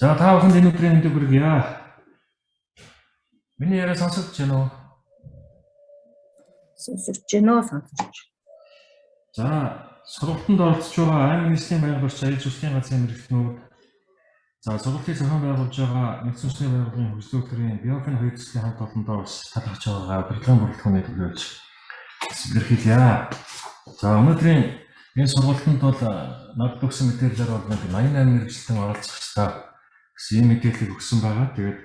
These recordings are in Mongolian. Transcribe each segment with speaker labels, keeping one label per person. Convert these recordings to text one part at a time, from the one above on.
Speaker 1: За та бүхэнд энэ өдрийн мэндийг хүргье. Миний яриа сонсогдож байна уу?
Speaker 2: Сонсогдож байна.
Speaker 1: За сургалтанд оролцож байгаа аймаг нийслэлийн байгаль орчин аяж үйлчлэгийн газрын мэргэжлэнүүд, за сургалтын зохион байгуулж байгаа нэгдсэн үндэсний байгууллагын хөгжлөлтөрийн биофин хоёр төслийн хамт олондоо бас талархаж байгаа урилгын бүрэлдэхүүнийг төлөөлж илэрхийлье. За өнөөдрийн энэ сургалтанд бол надад өгсөн мэдээлэлээр бол 88 мэргэжлэн оролцох ёстой гэсэн ийм мэдээллийг өгсөн байгаа. Тэгээд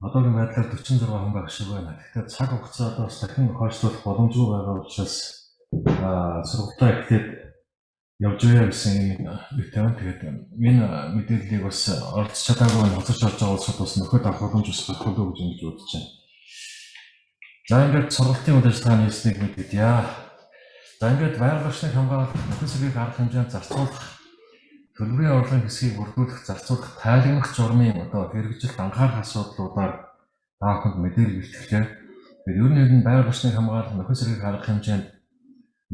Speaker 1: одоогийн байдлаар 46 хүн байх шиг байна. Тэгэхээр цаг хугацаад бас дахин хойшлуулах боломжгүй байгаа учраас сургалтаа эхлээд явж байгаа гэсэн юм үгтэй. Тэгээд энэ мэдээллийг бас оролцож чадаагүй хоцорч орж байгаа улсууд бас нөхөд авах боломж бас багтуулдаг гэж бодож байна. За ингээд сургалтын үйл ажиллагааны хэлснийг мэдээдье. За ингээд байгаль орчныг хамгаалах, нөхөн сэргийг арга хэмжээнд зарцуулах, төлбөрийн орлогын хэсгийг бүрдүүлэх, зарцуулах, тайлагнах журмын хэрэгжилт анхаарах асуудлуудаар та бүхэнд мэдээлэл бэлтгэлээ. Тэгэхээр ер нь байгаль орчныг хамгаалах, нөхөн сэргийг арга хэмжээнд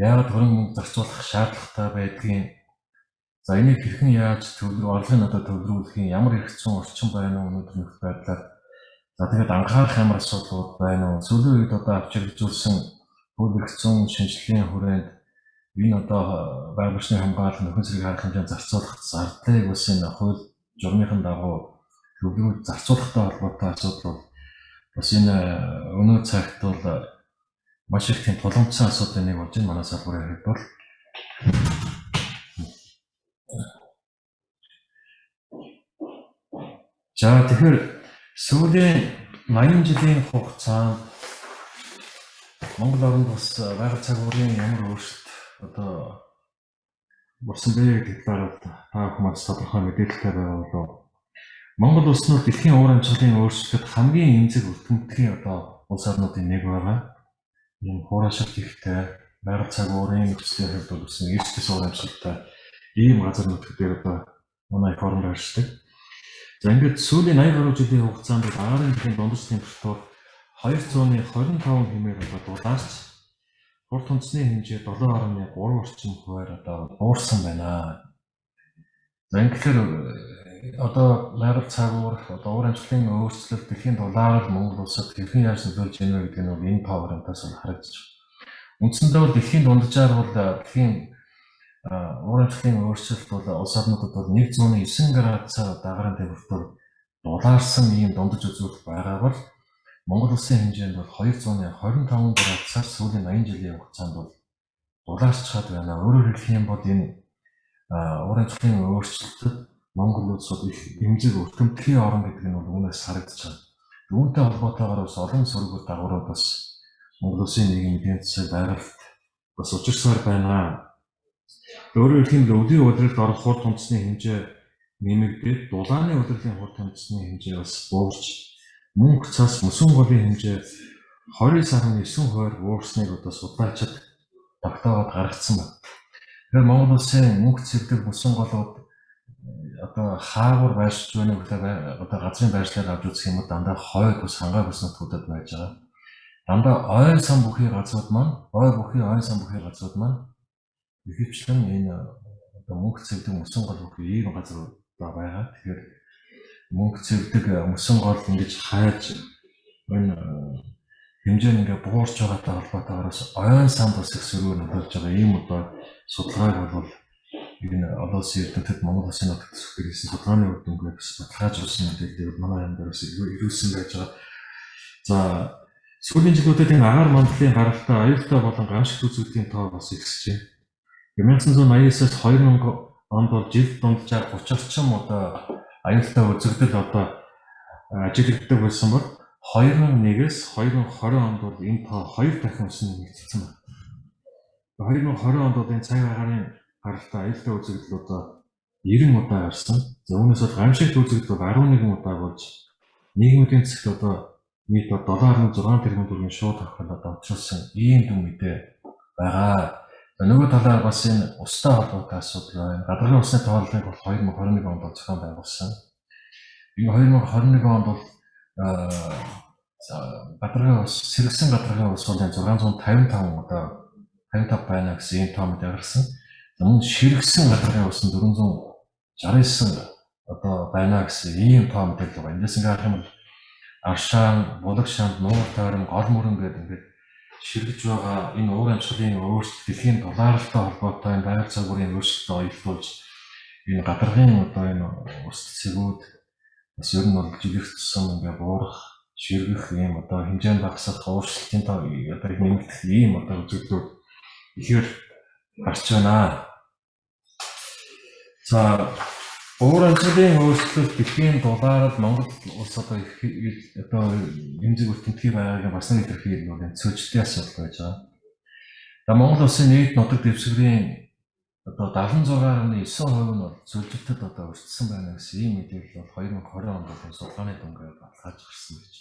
Speaker 1: яагаад хөрөнгө мөнгө зарцуулах шаардлагатай байдгийг, за энийг хэрхэн яаж орлогын төвлөрүүлэх юм, ямар их зүүн орчин байна уу өнөөдрийн байдлаар, за тэгээд анхаарах ямар асуудлууд байна уу, сүүлийн үед авч хэрэгжүүлсэн хууль эрх зүйн шинжилгээний хүрээнд энэ байгаль орчныг хамгаалах, нөхөн сэргийг арга хэмжээнд зарцуулах зардлыг бас энэ хууль журмынхын дагуу төвлөрүүл зарцуулахтай холбоотой асуудал бас энэ өнөө цагт бол маш их тийм тулгымцсан асуудал нэг болж байна. Манай салбарын хувьд бол за тэгэхээр сүүлийн 80 жилийн хугацаанд Монгол оронд бас байгаль цагуурын ямар өөрчлөлт болсон бэ гэдэг талаар та бүхэн тодорхой мэдээлэлтэй байгаа болов. Монгол улс нь дэлхийн уур амьсгалын өөрчлөлтөд хамгийн эмзэг өртөмтгийн улс орнуудын нэг байгаа. Ийм хуурашилт ихтэй байгаль цагуурын нөхцөлийн хувьд болсон эрсдэс уур амьсгалтай ийм газар нутгуудыг манай форум байршдаг. За ингээд сүүлийн 80 гаруй жилийн хугацаанд агаарын дэлхийн дундаж температур 225 хэмээр дулаарч урт хүнсний хэмжээ 7.3 орчим хувиар буурсан байна. За ингээд байгаль цагуур уур амьсгалын өөрчлөлт дэлхийн дулаар Монгол улсад хэрхэн яаж нөлөөлж байна вэ гэдэг нь энэ програмтаас харагдаж байна. Үндсэндээ бол дэлхийн дунджаар бол дэлхийн уур амьсгалын өөрчлөлт бол улс орнуудад бол 109 градусаар дагаран температур дулаарсан ийм дундаж үзүүлэлт байгаа бол Монгол улсын хэмжээнд бол 225 градусаар сүүлийн 80 жилийн хугацаанд бол дулаарчхаад байна. Өөрөөр хэлэх юм бол энэ уур амьсгалын өөрчлөлтөд Монгол улс их эмзэг өртөмтгийн орн гэдэг нь бол үүнээс харагдаж байна. Үүнтэй холбоотойгоор бас олон сургууль дагаврууд бас Монгол улсын нийгмийн эдийн засаг байгальд бас учирсаар байна. Өөрөөр хэлбэл өвлийн удирдалд орох хурд хүнсний хэмжээ нэмэгдээд дулааны удирдлын хурд хүнсний хэмжээ бас буурч мөнх цас мөсөн голын хэмжээ 29.9% буурсныг судлаачид тогтоогоод гаргацсан байна. Тэгэхээр Монгол улсын мөнх цэвдэг мөсөн голууд хаагур байршиж байна гэдэг газрын байршлыг авч үзэх юм бол дандаа хойд ус хангаа бүс нутгуудад байж байгаа. Дандаа ойн сан бүхий газрууд маань, ойн сан бүхий газрууд маань ихэвчлэн энэ мөнх цэвдэг мөсөн гол бүхий ийм газрууд байгаа. Тэгэхээр мөнх цэвдэг мөсөн гол ингэж хайж энэ хэмжээ ингээ буурч байгаатай холбоотойгоор ойн сан бус их сөрөөр нөлөөлж байгаа ийм судалгааг бол энэ олон улсын эрдэмтэд Монгол улсын нутагт төсөвлөсөн судалгааны үр дүнгээр баталгаажуулсан мэдээллийг манай хамтраас ирүүлсэн байж байгаа. За сүүлийн жилүүдэд энэ агаар мандлын гаралтай аюултай болон гамшигт үзүүлэлтийн тоо бас ихсэж байна. 1989-аас 2000 онд бол жил дунджаар 30 орчим аюултай үзэгдэл ажиглагддаг байсан бол 2001-ээс 2020 онд бол энэ тоо 2 дахин өснө нэмэгдсэн байна. 2020 онд бол энэ цаг агаарын гаралтай аюултай үзэгдэл 90 удаа гарсан. За үүнээс бол гамшигт үзэгдэл 11 удаа болж нийгмийн засагт нийт 7.6 тэрбум төгрөгийн шууд авахад авчирсан ийм дүн мэдээ байгаа. Нөгөө талаар бас энэ устай холбоотой асуудал байна. Гадагшаа усны тооллыг бол 2021 онд зохион байгуулсан. Энэ 2021 онд бол сэргсэн гадагшаа ус бол 655 удаа 55 байна гэсэн ийм тоо мэдээ гаргасан. Мөн ширгсэн гадагшаа ус нь 469 одоо байна гэсэн ийм тоо мэдээлэл байгаа. Эндээс ингээ харах юм бол Аршаан, Булаг шаанд, Нуур тойрон, Гол мөрөн гэдэг ингээд ширгэж байгаа энэ уур амьсгалын өөрчлөлт дэлхийн дулаалтай холбоотой энэ байгаль цагуурын өөрчлөлтөд оюутуулж энэ гадаргын одоо энэ ус цэцгүүд бас ер нь бол жилийнх тусам ингээ буурах, ширгэх ийм одоо хэмжээнд багасах өөрчлөлтийн одоо нэмэгдэх ийм одоо үзэгдлүүд ихээр гарч байна. За уур амьсгалын өөрчлөлт дэлхийн дулаард Монгол улс одоо эмзэг өртөмтгий байгааг бас нэг илэрхийлэл бол энэ цөлжлтийн асуудал байж байгаа. За Монгол улсын нийт нутаг дэвсгэрийн одоо 76.9% нь бол цөлжлөлтөд одоо өртсөн байна гэсэн ийм мэдээлэл бол 2020 онд бол судалгааны дүнгээр баталгааж гарсан гэж.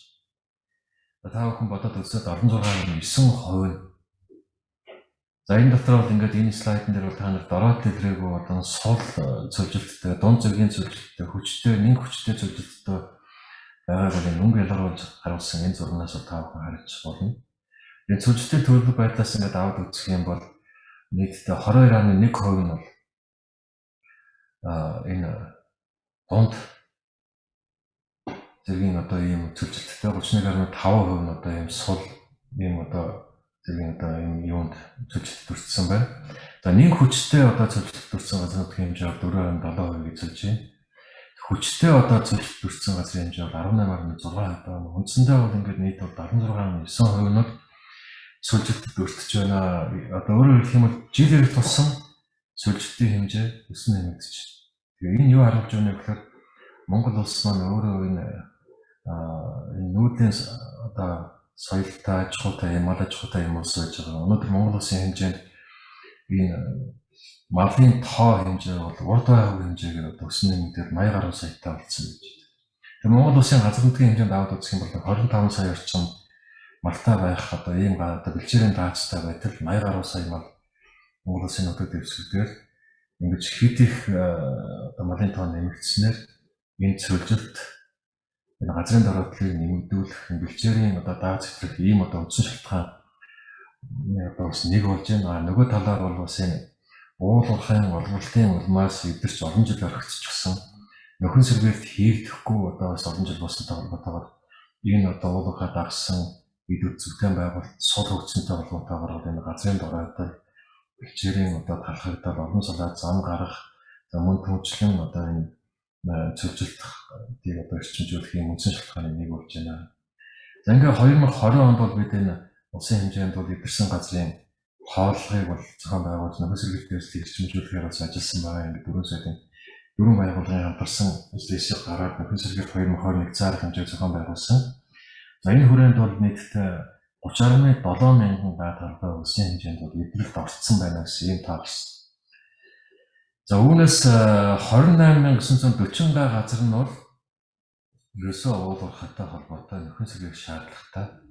Speaker 1: Та бүхэн бодоод үзээд 16.9% нь. За энэ дотор бол ингээд энэ слайдн дээр бол та нар дороод илрээгүй одоо сул цөлжилттэй, дунд зэргийн цөлжилттэй, хүчтэй, нэг хүчтэй цөлжилттэй байгааг бол энэ өнгө ялгаруулж харуулсан энэ зурнаас та бүхэн харж болно. Энэ цөлжилттэй төлөв байдлаас ингээд аваад үзэх юм бол нийтдээ 22.1% нь бол энэ дунд зэргийн одоо ийм цөлжилттэй, 31.5% нь одоо ийм сул ийм одоо зэргийн одоо энэ юунд цөлжилт төрсөн байна. За нэг хүчтэй одоо цөлжилт төрсэн газрын хэмжээ 4.7% гэж хэлж байна. Хүчтэй одоо цөлжилт төрсэн газрын хэмжээ 18.6% байна. Үндсэндээ бол ингээд нийт 76.9% нь цөлжилт өртөж байна. Одоо өөрөөр хэлэх юм бол жил ирэх тусам цөлжилтийн хэмжээ өснө нэмэгдэж байна. Тэгээ энэ юу харуулж байна вэ гэхээр Монгол улс маань өөрөө энэ нүүдлийн одоо соёлтой, аж ахуйтай, мал аж ахуйтай юм улс байж байгаа. Өнөөдөр Монгол улсын хэмжээнд энэ малын тоо хэмжээ бол урд байгааг хэмжээгээр одоо өснө нэмэгдээд 80 гаруй саятай болсон гэж байна. Тэгээ Монгол улсын газар нутгийн хэмжээнд аваад үзэх юм бол 25 сая орчим малтай байх одоо ийм одоо бэлчээрийн даацтай байтал 80 гаруй сая мал Монгол улсын нутаг дэвсгэрээр ингэж хэд их одоо малын тоо нэмэгдснээр энэ цөлжилт энэ газрын дороодлыг нэмэгдүүлэх бэлчээрийн одоо дааз хэтрэх ийм одоо үндсэн шалтгаан одоо бас нэг болж байна. Нөгөө талаар бол бас энэ уулуурхайн олголтын улмаас эдгэрч олон жил орхицчихсан нөхөн сэргээлт хийгдэхгүй одоо бас олон жил болсонтой холбоотойгоор энэ одоо уулуурхай дагсан эд үзэгтэй байгуулалт сул хөгжсөнтэй холбоотойгоор энэ газрын дороодлыг бэлчээрийн одоо талхагдал олон салаад зам гарах мөн түнчлэн одоо энэ цөлжилтийг одоо эрчимжүүлэх юм үндсэн шалтгааны нэг болж байна. За ингээ 2020 онд бол бид энэ улсын хэмжээнд бол эдгэрсэн газрын хооллогыг бол зохион байгуулж нөхөн сэргээлтээс эрчимжүүлэхээр бас ажилласан байгаа. Ингээ 4 сарын 4 байгууллагын хамтарсан ажлыг гараад нөхөн сэргээлт 2021 цаарах хэмжээг зохион байгуулсан. За энэ хүрээнд бол нийтдээ 30.7 мянган га талбай улсын хэмжээнд бол эдгэрэлт орцсон байна гэсэн ийм тоо гарсан. За үүнээс 28,940 га газар нь бол ерөөсөө уулуурхайтай холбоотой нөхөн сэргээх шаардлагатай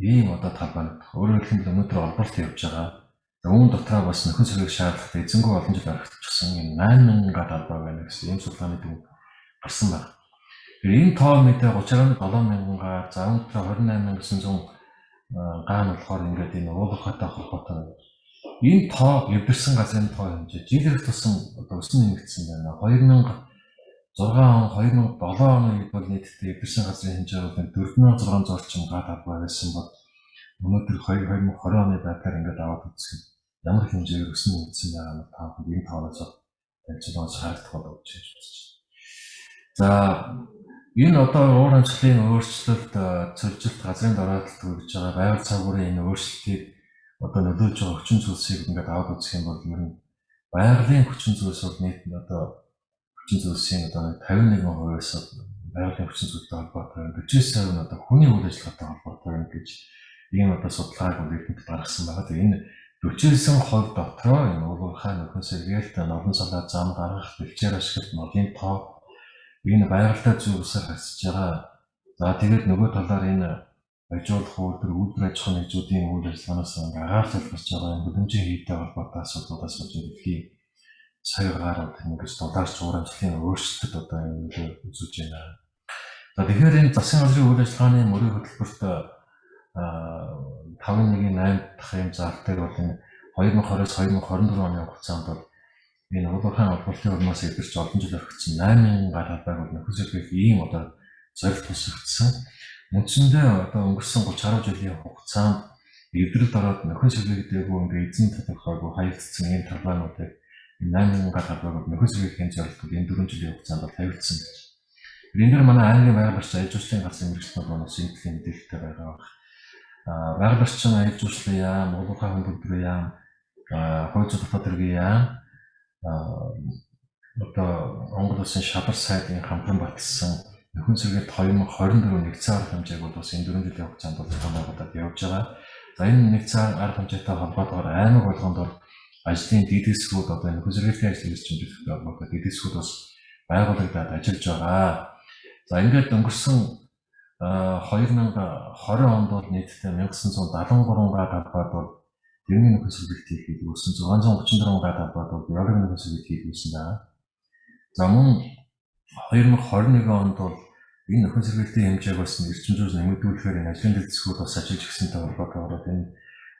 Speaker 1: ийм одоо талбай. Өөрөөр хэлбэл өнөөдөр олборлт явж байгаа. За үүн дотроо бас нөхөн сэргээх шаардлагатай эзэнгүй олон жил орхичихсан энэ 8,000 га талбай байна гэсэн ийм судалгааны дүн гарсан байна. Тэгэхээр энэ тоо мэдээ 30.7 мянган га, за үүн дотроо 28,900 га нь болохоор ингээд энэ уулуурхайтай холбоотой. Энэ тоо эвдэрсэн газрын тоо хэмжээ жил ирэх тусам одоо өснө нэмэгдсэн байна. 2006 он, 2007 оны үед бол нийтдээ эвдэрсэн газрын хэмжээ бол 4600 орчим га талбай байсан бол өнөөдөр 2020 оны байдлаар ингээд аваад үзэх ямар хэмжээгээр өснө нэмэгдсэн байгаа нь та бүхэнд энэ тооноос танилцуулж харагдах болов гэж бодож байна. За энэ одоо уур амьсгалын өөрчлөлт, цөлжилт, газрын дороодлолт үргэж байгаа байгаль цагуурын энэ өөрчлөлтийг одоо нөлөөж байгаа хүчин зүйлсийг ингээд аваад үзэх юм бол ер нь байгалийн хүчин зүйлс бол нийт нь одоо хүчин зүйлсийн одоо 51%-аас байгалийн хүчин зүйлтэй холбоотой 49% нь одоо хүний үйл ажиллагаатай холбоотой гэж ийм одоо судалгааг өөрөнд гаргасан байгаа. Тэгээ энэ 49% дотроо энэ уулуурхай нөхөн сэргээлт, норон салаа зам гаргах, бэлчээр ашиглалт, малын тоо энэ байгальтай зүйл усаар хасж байгаа. За тэгээд нөгөө талаар энэ ажиулах үйлдвэр аж ахуйн нэгжүүдийн үйл ажиллагаанаас агаарч гарч байгаа хөдөлмөрийн хийдтэй холбоотой асуудлуудаас болж дэлхийн саягаар ингэж дулаарч уур амьсгалын өөрчлөлтөд одоо энэ үзүүлж байна. За тэгэхээр энэ засгийн газрын үйл ажиллагааны мөрийн хөтөлбөрт 5.1-8 дахь юм залтыг бол энэ 2020-с 2024 оны хугацаанд бол энэ улуурхайн олборлын урмаас эдгэрч олон жил орхисон 8,000 гаруй байгуул нөхөн сэргийлэх ийм одоо зорилт тусагдсан. Үндсэндээ одоо өнгөрсөн 30 жилийн хугацаанд эвдрэлд ороод нөхөн сэргийлдэггүй ингээ эзэн тодорхойгүй хаягдсан ийм талбайнуудыг 8,000 гаруй байгуул нөхөн сэргийлэхийн зорилтууд энэ 4 жилийн хугацаанд тавигдсан гэж. Энэ дээр манай Английн байгаль орчин аж ахуйн газрын мэргэжлүүд манаас энэ төрлийн мэдээлэлтэй байгаа. Байгаль орчин аж ахуйн яам, улуурхай хөндөлгөөний яам, хойц дотоод хэргийн яам, одоо Монгол Улсын шалар сайдын хамтран баталсан нөхөн сэргийлт 2024 нэгдсэн арга хэмжээг бол бас энэ 4 жилийн хугацаанд бол зохион байгуулалт явж байгаа. За энэ нэгдсэн арга хэмжээтэй холбоотойгоор аймаг болгондор ажлын дэдэсгүүд одоо нөхөн сэргийлтийн ажлыг эрчимжүүлэх холбоотой дэдэсгүүд бас байгуулагдаад ажиллаж байгаа. За ингээд өнгөрсөн 2020 онд бол нийтдээ 1973 га талбайд бол дэрний нөхөн сэргийлт хийх болсон, 634 га талбайд бол биологийн нөхөн сэргийлт хийсэн байна. За мөн 2021 онд бол энэ нөхөн сэргийлтийн хэмжээг бас эрчимжүүлж нэмэгдүүлэхээр энэ ажлын дэдэсгүүд бас ажиллаж гисэнтэй холбоотойгоор энэ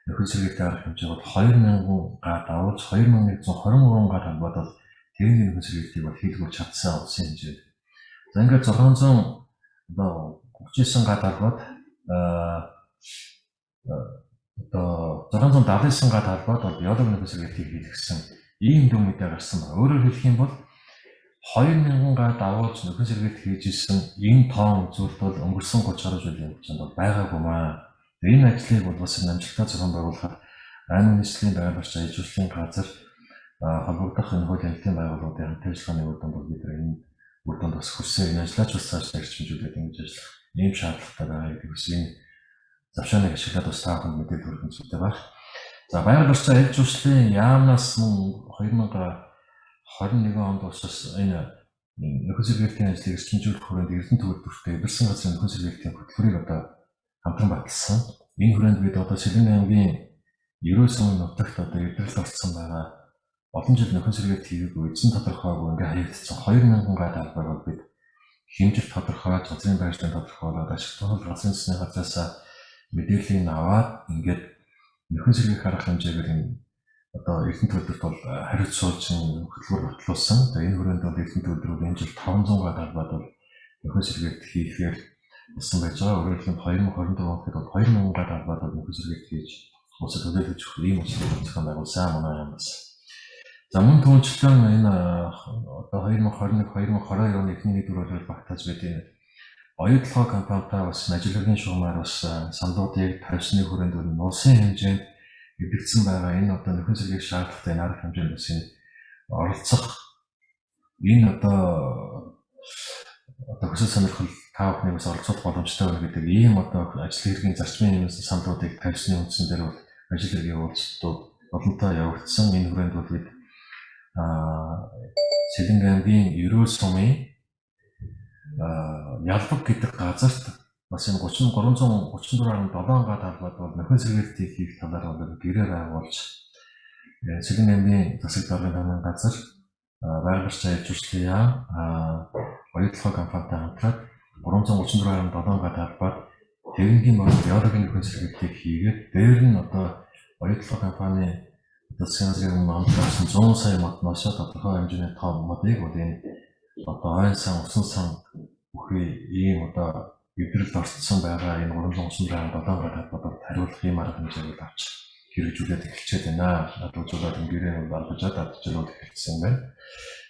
Speaker 1: нөхөн сэргийлтийн арга хэмжээг бол 2000 га давуулж 2123 га талбайд бол дэрний нөхөн сэргийлтийг бол хийлгүүлж чадсан улсын хэмжээ. За ингээд 639 га талбайд одоо 679 га талбайд бол биологийн нөхөн сэргийлтийг хийлгэсэн ийм дүн мэдээ гарсан байна. Өөрөөр хэлэх юм бол 2000 га давуулж нөхөн сэргийлт хийж исэн энэ тоон үзүүлэлт бол өнгөрсөн 30 гаруй жилийн хугацаанд бол байгаагүй маа. Энэ ажлыг бол бас амжилттай зохион байгуулахад аймаг нийслэлийн байгаль орчин аж ахуйн газар холбогдох энэ хууль хэлтийн байгууллагуудын хамт ажиллагааны үр дүнд бол бид энэ үр дүнд бас хүрсэн энэ ажлаач бас цааш эрчимжүүлээд ингэж ажиллах ийм шаардлагатай байгаа гэдэг бас энэ завшааныг ашиглаад бас та бүхэнд мэдээлэл хүргэх зүйтэй байна. За байгаль орчин аж ахуйн яамнаас мөн 2021 онд бас энэ нөхөн сэргийлтийн ажлыг эрчимжүүлэх хүрээнд Эрдэнэ төвлөрөлтөд эвэрсэн газрын нөхөн сэргийлтийн хөтөлбөрийг одоо хамтран баталсан. Энэ хүрээнд бид одоо Сэлэнг аймгийн 90 сум нутагт одоо эвдрэлд орсон байгаа олон жил нөхөн сэргийлт хийгээгүй эзэн тодорхойгүй ингээ хаягдсан 2000 га талбайг бол бид хэмжил тодорхойлж газрын байршлын тодорхойлоод ашиг тухай газрын засгийн газраас мэдээллийг аваад ингээд нөхөн сэргийлэх арга хэмжээгээр энэ одоо Эрдэнэ төвлөрөлт бол хариуц суулжин хөтөлбөр батлуулсан. За энэ хүрээнд бол Эрдэнэ төвлөрүүд энэ жил 500 га талбайд бол нөхөн сэргийлт хийхээр болсон байж байгаа. Өөрөөр хэлбэл 2024 онд бол 2000 га талбайд бол нөхөн сэргийлт хийж улсад төлөвлөж өгөх ийм үйлчлэг зохион байгуулсан манай аймагаас. За мөн түүнчлэн энэ одоо 2021-2022 оны эхний нэгдүгээр багтааж бид энэ оюутлогоо компанитай бас ажилгын шугамар бас саналуудыг тавьсны хүрээнд улсын хэмжээнд эвдэгдсэн байгаа энэ одоо нөхөн сэргийлэх шаардлагатай арга хэмжээнд бас энэ оролцох энэ одоо хүсэл сонирхол та бүхний бас оролцох боломжтой байна гэдэг ийм одоо ажил хэргийн зарчмын саналуудыг тавьсны үндсэн дээр бол ажил хэргийн уулзалтууд олонтаа явагдсан. Энэ хүрээнд бол бид Сэлэнг аймгийн 90 сумын Ялбаг гэдэг газарт бас энэ 334.7 га талбайд бол нөхөн сэргийлтийг хийх талаар бол гэрээр агуулж Сэлэнг аймгийн засаг даргын хамгаалалтын газар байгаль орчин аж ахуйн яам оюутлогоо компанитай хамтраад 334.7 га талбайд тэрнгийн биологийн нөхөн сэргийлтийг хийгээд дээр нь одоо оюутлогоо компани засгийн газрын хамтарсан 100 сая модноос тодорхой хэмжээний тоо модыг бол энэ одоо ойн сан усан сан бүхий ийм одоо эвдрэлд орцсон байгаа энэ 337 га талбайд хариулах ийм арга хэмжээг авч хэрэгжүүлээд эхэлчихэд байна. Адуулжуулаад ингэрээ гаргажаад адуулжуулаад эхэлсэн байна.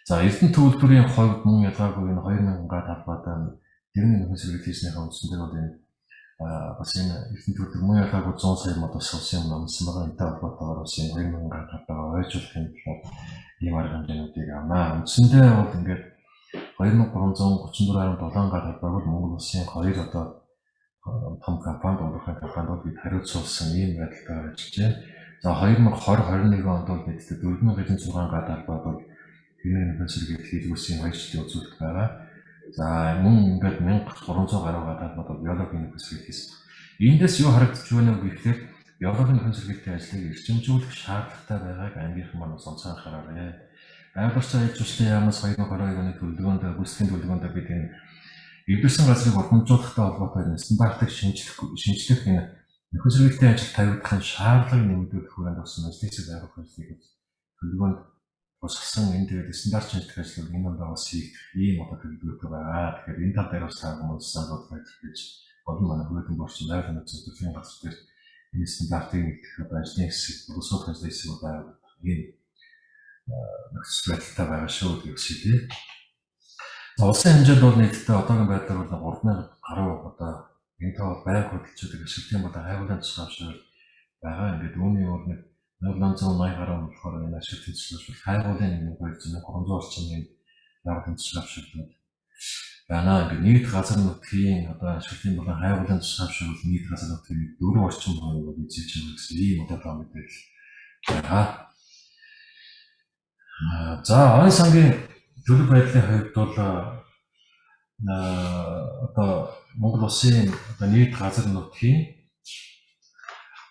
Speaker 1: За Эрдэнэ төвлөрийн хувьд мөн ялгаагүй энэ 2000 га талбайд дэрний нөхөн сэргийлт хийснийхээ үндсэндээ бол энэ бас энэ Эрдэнэ төвлөр мөн ялгаагүй 100 сая модоос улсын юм номсон байгаа. Энэтэй холбоотойгоор бас энэ 2000 га талбайгаа ойжуулахын тулд ийм арга хэмжээнүүдийг авнаа. Үндсэндээ бол ингээд 2334.7 га талбайг бол Монгол Улсын хоёр одоо том компанид улуурхай компанид бол бид хариуцуулсан ийм байдалтай ажиллаж байна. За 2020-21 онд бол бид 4006 га талбайд бол тэрний нөхөн сэргийлт хийлгүүлсэн 2 жилийн үзүүлэлт байгаа. За мөн ингээд 1300 гаруй га талбайд бол биологийн нөхөн сэргийлт хийсэн. Эндээс юу харагдаж байна вэ гэхээр биологийн нөхөн сэргийлтийн ажлыг эрчимжүүлэх шаардлагатай байгааг ангийнхан маань онцгой анхаараарай. Байгаль орчин аж ахуйн яамнаас 2022 оны төлөвлөгөөнд гүйцэтгэхийн төлөвлөгөөнд бид энэ эвдэрсэн газрыг уламжуулахтай холбоотой стандартыг шинжлэх энэ нөхөн сэргийлтийн ажил тавигдахын шаардлагыг нэмэгдүүлэх хүрээнд болсон ажлын хэсэг байгуулах ажлыг төлөвлөгөөнд босгосон энэ тэгээд стандарт шинжилгээ ажлыг энэ ондоо бас хийх ийм одоо төлөвлөгөөтэй байгаа. Тэгэхээр энэ тал дээр бас та хүмүүс санал болгож гэж олон манай хөрөнгө оруулагчид байгаль нөхцөл төрлийн газар дээр энэ стандартыг нэгтгэх одоо ажлын хэсэг, боловсрол ажлын хэсэг байгаа. Энэ нөхцөл байдалтай байгаа шүү гэж хэлээ. Улсын хэмжээнд бол нийтдээ одоогийн байдлаар бол 3000 гаруй одоо энэ тоо байг хөдөлгчдийг ашиглах бол хайгуулын тусгай байгаа. Ингээд үүний бол 1880 гаруй болохоор энэ ашиглалтын тусгай хайгуулын 300 орчим энэ байгалийн тусгай байна. Ингээд нийт газар нутгийн одоо ашиглалтын болон хайгуулын тусгай нийт газар нутгийн 4 орчим хувийг эзэлж байгаа гэсэн ийм одоо мэдээлэл байгаа. За ойн сангийн төлөв байдлын хувьд бол одоо Монгол улсын одоо нийт газар нутгийн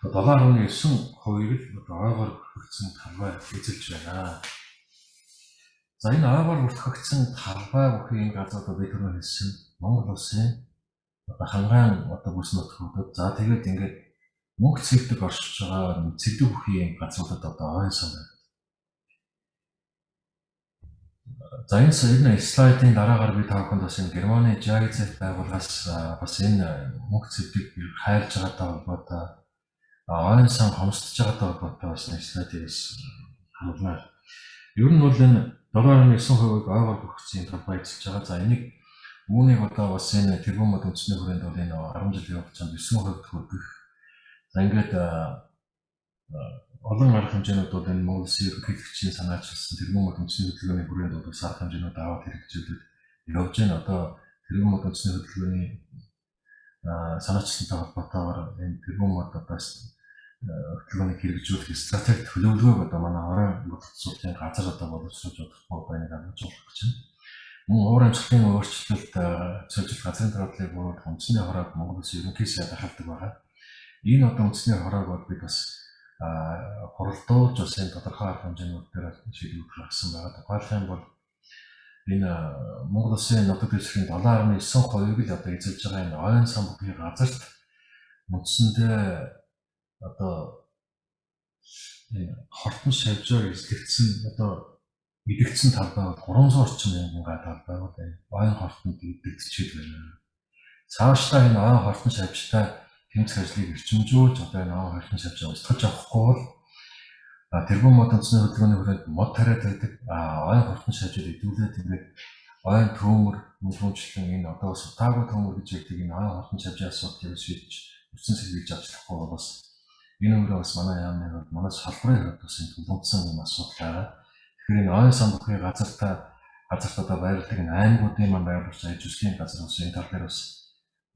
Speaker 1: 7.9%-ийг одоо ойгоор бүртгэгдсэн талбай эзэлж байна. За энэ ойгоор бүртгэгдсэн талбай бүхий газруудад бид түрүү хэлсэн Монгол улсын одоо хангаан одоо бүс нутгуудад за тэгээд ингээд мөнгө цэгдэг оршиж байгаа цэгдэг бүхий газруудад одоо ойн сан байна. За энэ слайдын дараагаар би та бүхэнд бас энэ Германы GIZ байгууллагаас бас энэ мөнгө цэгдэг хайлж байгаатай холбоотой ойн сан хомсдож байгаатай холбоотой бас нэг слайдыг харуулна. Ер нь бол энэ 7.9%-ийг ойгоор бүртгэгдсэн талбай эзэлж байгаа. За энийг үүнийг одоо бас энэ тэрбум мод үндэсний хүрээнд бол энэ 10 жилийн хугацаанд 9% хүргэх. За ингээд олон арга хэмжээнүүд бол энэ Монгол Улсын ерөнхийлөгчийн санаачилсан тэрбум мод үндэсний хөдөлгөөний хүрээнд бол бас арга хэмжээнүүд аваад хэрэгжүүлээд явж байна. Одоо тэрбум мод үндэсний хөдөлгөөний санаачилсантай холбоотойгоор энэ тэрбум мод одоо хөдөлгөөнийг хэрэгжүүлэх стратеги төлөвлөгөөг одоо манай орон бодлогын газар одоо боловсруулж удахгүй байныг амжуулах гэж байна. Мөн уур амьсгалын өөрчлөлт зөвлөлт газрын дараадлыг бууруулах үндэсний хороог Монгол Улсын ерөнхий сайд ахалдаг байгаа. Энэ одоо үндэсний хороог бол бид бас хуралдуулж бас энэ тодорхой арга хэмжээнүүд дээр шийдвэр гаргасан байгаа. Тухайлбал юм бол энэ Монгол Улсын нутаг дэвсгэрийн 7.9%-ийг л одоо эзэлж байгаа энэ ойн сан бүхий газарт үндсэндээ одоо хортон шавжаар эзлэгдсэн одоо идэгдсэн талбай бол 300 орчим мянган га талбай бол ойн хортонд идэгдчихэд байна. Цаашдаа энэ ойн хортон шавжтай тэмцэх ажлыг эрчимжүүлж одоо энэ ойн хортон шавжаа устгаж авахгүй бол тэрбум мод үндэсний хөдөлгөөний хүрээнд мод тариад байдаг ойн хортон шавжаар идэвхжүүлээд ингээд ойн төмөр мөнгөлчлэн энэ одоо бас утаагүй төмөр гэж ярьдаг энэ ойн хортон шавжаа асуудлыг шийдэж өсөн сэргийлж авчлахгүй бол бас энэ өөрөө бас манай яамны хувьд манай салбарын хувьд бас энэ тулгуурласан юм асуудал байгаа. Тэгэхээр энэ ойн сан бүхий газарт одоо байрладаг энэ аймагуудын маань байрлуулж ажиллах газар ус энэ тал дээр бас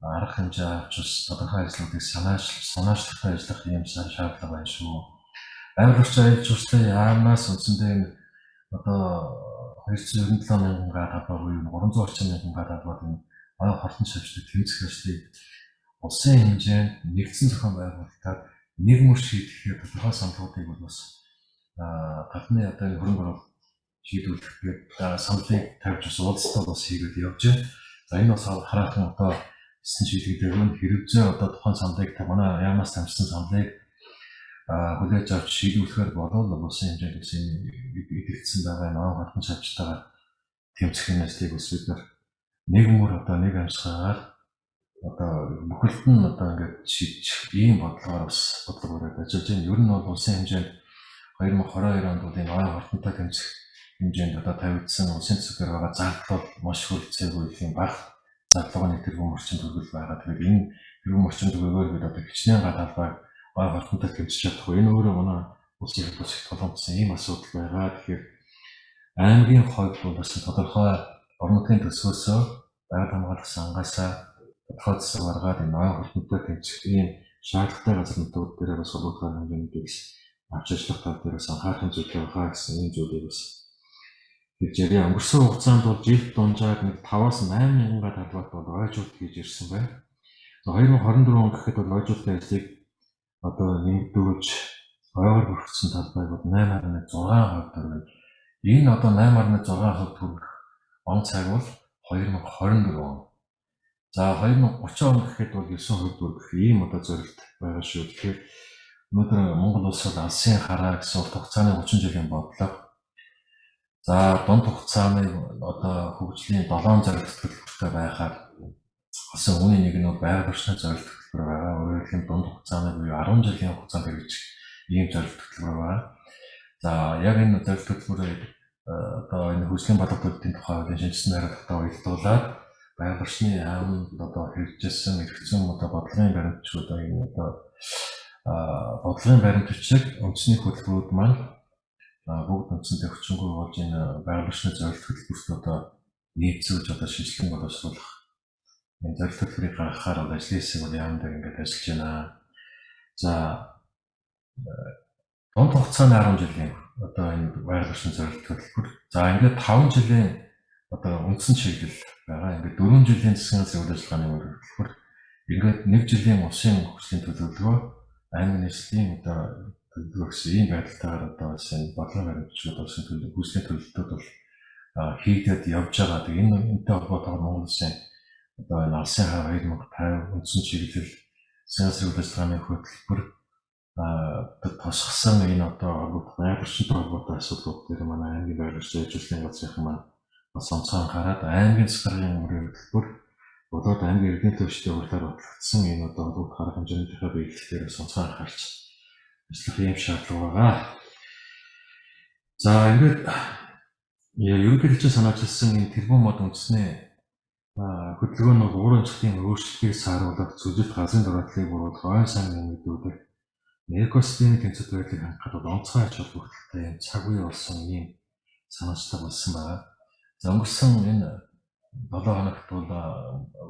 Speaker 1: арга хэмжээ авч бас тодорхой ажлуудыг санаачлалтай ажиллах юм шаардлага байна шүү. Байрлуулж ажиллах яамнаас үндсэндээ одоо 297 мянган га талбай буюу 300 орчим мянган га талбайд энэ ойн хортон шавждаг тэмцэх ажлыг улсын хэмжээнд нэгдсэн зохион байгуулалтаар нэг мөр шийдэхээр тодорхой саналуудыг бол бас гадны одоо хөрөнгө оруулалт шийдвэрлэхэд саналыг тавьж бас уулзалтаа бас хийгээд явж байна. За энэ бас хараахан одоо эссэн шийдэгдэх нь хэрэгцээ одоо тухайн саналыг манай яамнаас тамжсан саналыг хүлээж авч шийдвэрлэхээр болов улсын хэмжээнд бас энэ идэгдсэн байгаа нөө хатан шавжтайгаар тэмцэх энэ ажлыг бас бид нэг мөр одоо нэг амьсгаар одоо бүхэлд нь одоо ингээд шийдчих ийм бодлогоор бас бодлого бариад ажиллаж байна. Ер нь бол улсын хэмжээнд 2022 онд бол энэ ойн хортонтой тэмцэх хэмжээнд одоо тавигдсан улсын төсвөр байгаа зардлууд маш хөлцөөгүй юм бага зардлогын тэрбум орчим төгрөг байгаа. Тэгээд энэ тэрбум орчим төгрөгөөр бид одоо хичнээн га талбай ойн хортонтой тэмцэж чадахгүй. Энэ өөрөө манай улсын их тулгуурсан ийм асуудал байгаа. Тэгэхээр аймгийн хувьд бол бас тодорхой орон нутгийн төсвөөсөө байгаль хамгаалах сангаасаа тодорхой засаг гаргаад энэ ойн хортонтой тэмцэх ийм шаардлагатай газар нутгууд дээр бас олоодгоо хэмжээндээс авч ажиллах тал дээр бас анхаарах зүйлтэй байгаа гэсэн энэ зүйлийг бас хэлж ярья. Өнгөрсөн хугацаанд бол жилд дунджаар 5-8 мянган га талбайд бол ойжуулт хийж ирсэн байна. 2024 он гэхэд бол ойжуултын ажлыг одоо нэмэгдүүлж ойгоор бүртгэсэн талбай бол 8.6% төрөв. Энэ одоо 8.6% төрөх он цаг бол 2024 он. За 2030 он гэхэд бол 9% төрөх ийм одоо зорилт байгаа шүү. Тэгэхээр өнөөдөр Монгол улс бол алсын хараа гэсэн урт хугацааны 30 жилийн бодлого 2030 оны 2030 За дунд хугацааны одоо хөгжлийн 7 зорилт төлөвлөлтөй байхаар болсон үүний нэг нь байгаль орчны зорилт төлөвлөр байгаа. Өөрөөр хэлбэл дунд хугацааны буюу 10 жилийн хугацаанд хэрэгжих ийм зорилт төлөвлөр байгаа. За яг энэ зорилт төлөвлөрийг одоо энэ хөгжлийн бодлогын тухай хуулийн шинжилсэн хариуцлагатай уялдуулаад байгаль орчны яамд одоо хэрэгжсэн эргэцэн одоо бодлогын баримтчид одоо бодлогын баримтчид үндэсний хөтөлбөрүүд маань бүгд үндсэндээ хүчингүй болж энэ байгаль орчны зорилт төлөвлөрт одоо нийцүүлж одоо шинжилгээ боловсруулах энэ зорилт төлөвлөрийг гаргахаар ажлын хэсэг бол яамд ингээд ажиллаж байна. За дунд хугацааны 10 жилийн одоо энэ байгаль орчны зорилт төлөвлөр. За ингээд 5 жилийн одоо үндсэн чиглэл байгаа. Ингээд 4 жилийн засгийн үйл ажиллагааны төлөвлөр. Ингээд 1 жилийн улсын хөгжлийн төлөвлөгөө, аймаг нийслэлийн одоо төлөвлөгөө гэсэн ийм байдлаар одоо энэ бодлогын баримтчид улсын хөгжлийн төлөвлөлтүүд бол хийгдээд явж байгаа. Тэгээ энэтэй холбоотойгоор Монгол Улсын одоо энэ алсын хаа 2050 үндсэн чиглэл засгийн үйл ажиллагааны хөтөлбөр тусгасан энэ одоо байгаль орчинтой холбоотой асуудлууд дээр манай аймгийн байгаль орчин ажиллагааны газрын маань бас онцгой хараад аймгийн засгийн мөрийн хөтөлбөр болоод аймгийн иргэний төвчдийн хурлаар батлагдсан энэ одоо бүх арга хэмжээний биелэлээр онцгой анхаарч ажиллах юм шаардлага байгаа. За ингээд ерөнхийлөгчийн санаачилсан энэ тэрбум мод үндэсний хөдөлгөөн нь уурын цэцгийн өөрчлөлтийг сааруулах, зүжилт газрын дураатлыг буруулах, ойн сан нэмэгдүүлэх, экосистемийн тэнцвэр байдлыг хангахад онцгой ач холбогдолтой юм цаг үе болсон ийм санаачлага болсон байна. За өнгөрсөн энэ 7 хоногт бол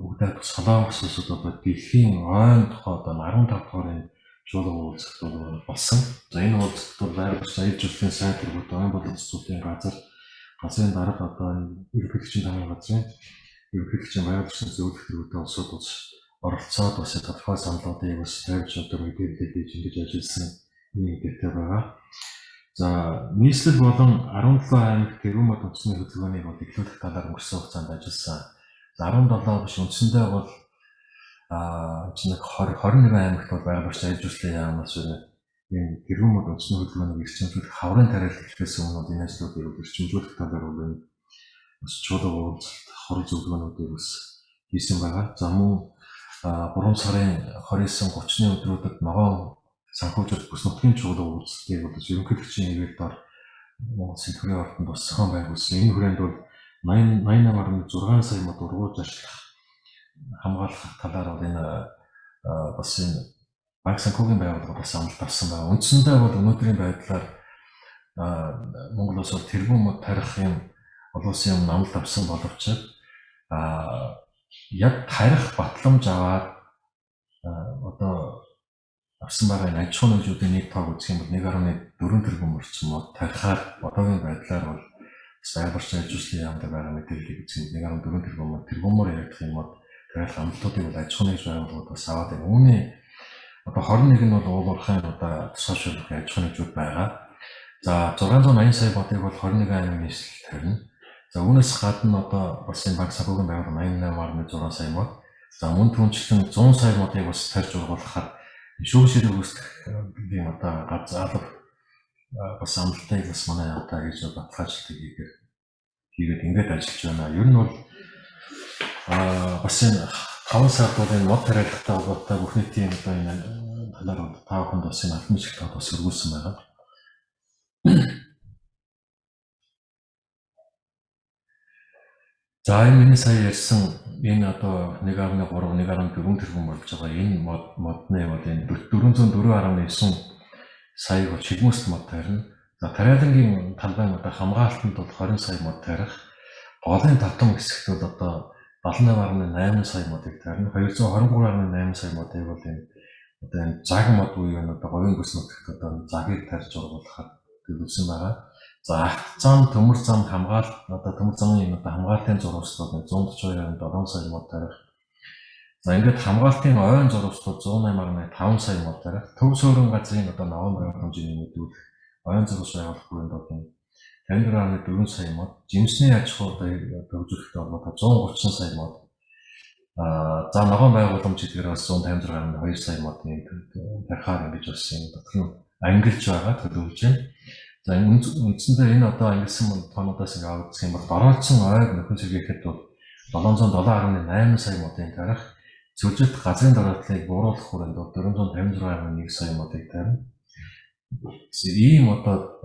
Speaker 1: бүгдээ Солонгос улсад одоо дэлхийн ойн тухай одоо 15 дугаар жуулан уулзалт бол болсон. За энэ уулзалт бол байгаль орчин аяр жуулчлалын сайд төргүүд ойн болон цэцүүдийн газрын дарга одоо ерөнхийлөгчийн тамгын газрын ерөнхийлөгчийн байгаль орчин зөвлөх төргүүдийн улсууд бас оролцоод бас тодорхой саналуудыг бас тавьж одоо мэдээлэл хийж ингэж ажилласан юм дэвтэр байгаа. За нийслэл болон 17 аймаг тэрбум мод үндэсний хөдөлгөөнийг бол эхлүүлэх талаар өнгөрсөн хугацаанд ажилласан. 17 биш үндсэндээ бол нэг 21 аймагт бол байгаль орчин аяр жуулчлалын яамнаас энэ тэрбум мод үндэсний хөдөлгөөнийг эрчимжүүлэх хаврын тариалал эхлэхээс өмнө энэ ажлуудыг эрчимжүүлэх талаар бол энэ бас чуулга уулзалт хориг зөвлөгөөнүүдийг бас хийсэн байгаа. За мөн 3 сарын 29-30-ны өдрүүдэд ногоон санхүүжилт бүс нутгийн чуулга уулзалтыг бол ерөнхийлөгчийн иргэд дор Монгол Сэтгүүрийн ордонд бас зохион байгуулсан. Энэ хүрээнд бол 88.6 сая мод ургуулж ажиллах хамгаалах талаар бол энэ бас энэ банк санхүүгийн байгууллага бас амлалт авсан байна. Үндсэндээ бол өнөөдрийн байдлаар Монгол улс бол тэрбум мод тарих юм олон улсын өмнө амлалт авсан боловч яг тарих батламж аваад одоо авсан байгаа энэ аж ахуйн нэгжүүдийн нэг тоог үзэх юм бол 1.4 тэрбум орчим мод тарихаар одоогийн байдлаар бол байгаль орчин аж ахуйн яамд байгаа мэдээллийг үзэх 1.4 тэрбум мод тэрбумаар ярих юм бол тарих амлалтуудыг бол аж ахуйн нэгж байгууллагууд бас аваад байна. Үүний одоо 21 нь бол уулуурхайн одоо тусгай аж ахуйн нэгжүүд байгаа. За 680 сая модыг бол 21 аймаг нийслэл тавина. За үүнээс гадна одоо бас энэ банк санхүүгийн байгууллага 88.6 сая мод. За мөн түнчлэн 100 сая модыг бас тарьж ургуулахаар шүүх ширээ үүсгэхийн одоо газар бас амлалтыг бас манай одоо хийж баталгаажлалтыг хийгээд ингээд ажиллаж байна. Ер нь бол бас энэ 5 сард бол энэ мод тариалахтай холбоотой бүх нийтийн одоо энэ талаар та бүхэнд бас энэ албан чиглэлд бас өргүүлсэн байгаа. За энэ миний сая ярьсан энэ одоо 1.3 1.4 тэрбум болж байгаа энэ модны бол энэ 404.9 сая бол шигмөст мод тарина. За тариалангийн талбайн одоо хамгаалтанд бол 20 сая мод тарих. Голын татам хэсэгт бол одоо 78.8 сая модыг тарина. 223.8 сая модыг бол энэ одоо энэ заг мод буюу одоо говийн бүс нутагт одоо загийг тарьж ургуулахад төлөвлөсөн байгаа. За зам төмөр зам хамгаалалт одоо төмөр замын одоо хамгаалтын зурвалжлууд 142.7 сая мод тарих. За ингээд хамгаалтын ойн зурвалжлууд 108.5 сая мод тарих. Төв суурин газрын одоо ногоон байгууллага хэмжээний мэдүүлэх ойн зурвалж байгуулах бүрэн одоо 54.4 сая мод, жимсний аж ахуй хөгжүүлэлттэй холбоотой 130 сая мод. За ногоон байгууламж гэдгээр бас 156.2 сая модны тарихаар ингэж бас энэ дотор нь ангилж байгаа төлөвлөж байна. За үндсэндээ энэ одоо ангилсан тоонуудаас ингээ авах юм бол дороолцсон ойг нөхөн сэргийхэд бол 707.8 сая модын тарих зөвлөлт газрын дараатлыг бууруулах хүрээнд 456.1 сая модыг тарина. Ийм одоо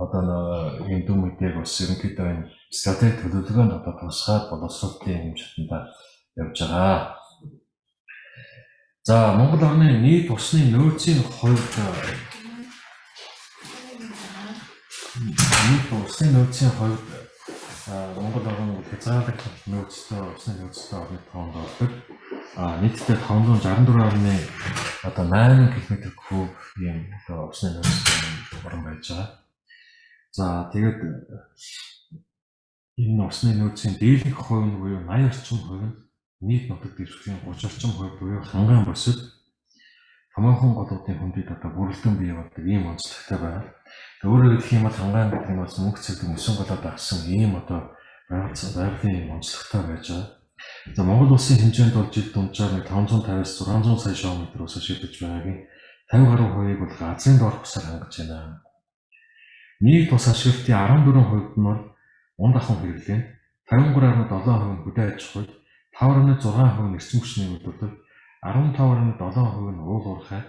Speaker 1: ийм дүн мэдээг бас ерөнхийдөө энэ стратеги төлөвлөгөөнд одоо тусгаад боловсролтын юм шатндаа явж байгаа. За Монгол орны нийт усны нөөцийн хувьд Монгол орн хязгаарлагдах нөөцтэй усны нөөцтэй орны тоонд ордог. Нийтдээ 564.8 км3 ийм одоо усны нөөцтэй орн байж байгаа. За тэгээд энэ усны нөөцийн дийлэнх хувь нь буюу 80 орчим хувь нь нийт нутаг дэвшлийн 30 орчим хувь буюу ханган босод томоохон голуудын хөндөд одоо бүрэлдэхүүн бий болдог ийм онцлогтой байна. Өөрөөр хэлэх юм бол хангаан гэдэг нь бас мөнх цэгдэг мөсөн голоод авсан ийм одоо байгалийн онцлогтой байж байгаа. За Монгол улсын хэмжээнд бол жил дунджаар 550-аас 600 сая ширхэг ус ашиглаж байгаагийн 50 гаруй хувийг бол газрын доорх усаар хангаж байна. Нийт ус ашиглалтын 14% нь бол унд ахуйн хэрэглээ, 53.7% нь хөдөө аж ахуй, 5.6% нь эрчим хүчний үйлдвэрлэл, 15.7% нь уул уурхай,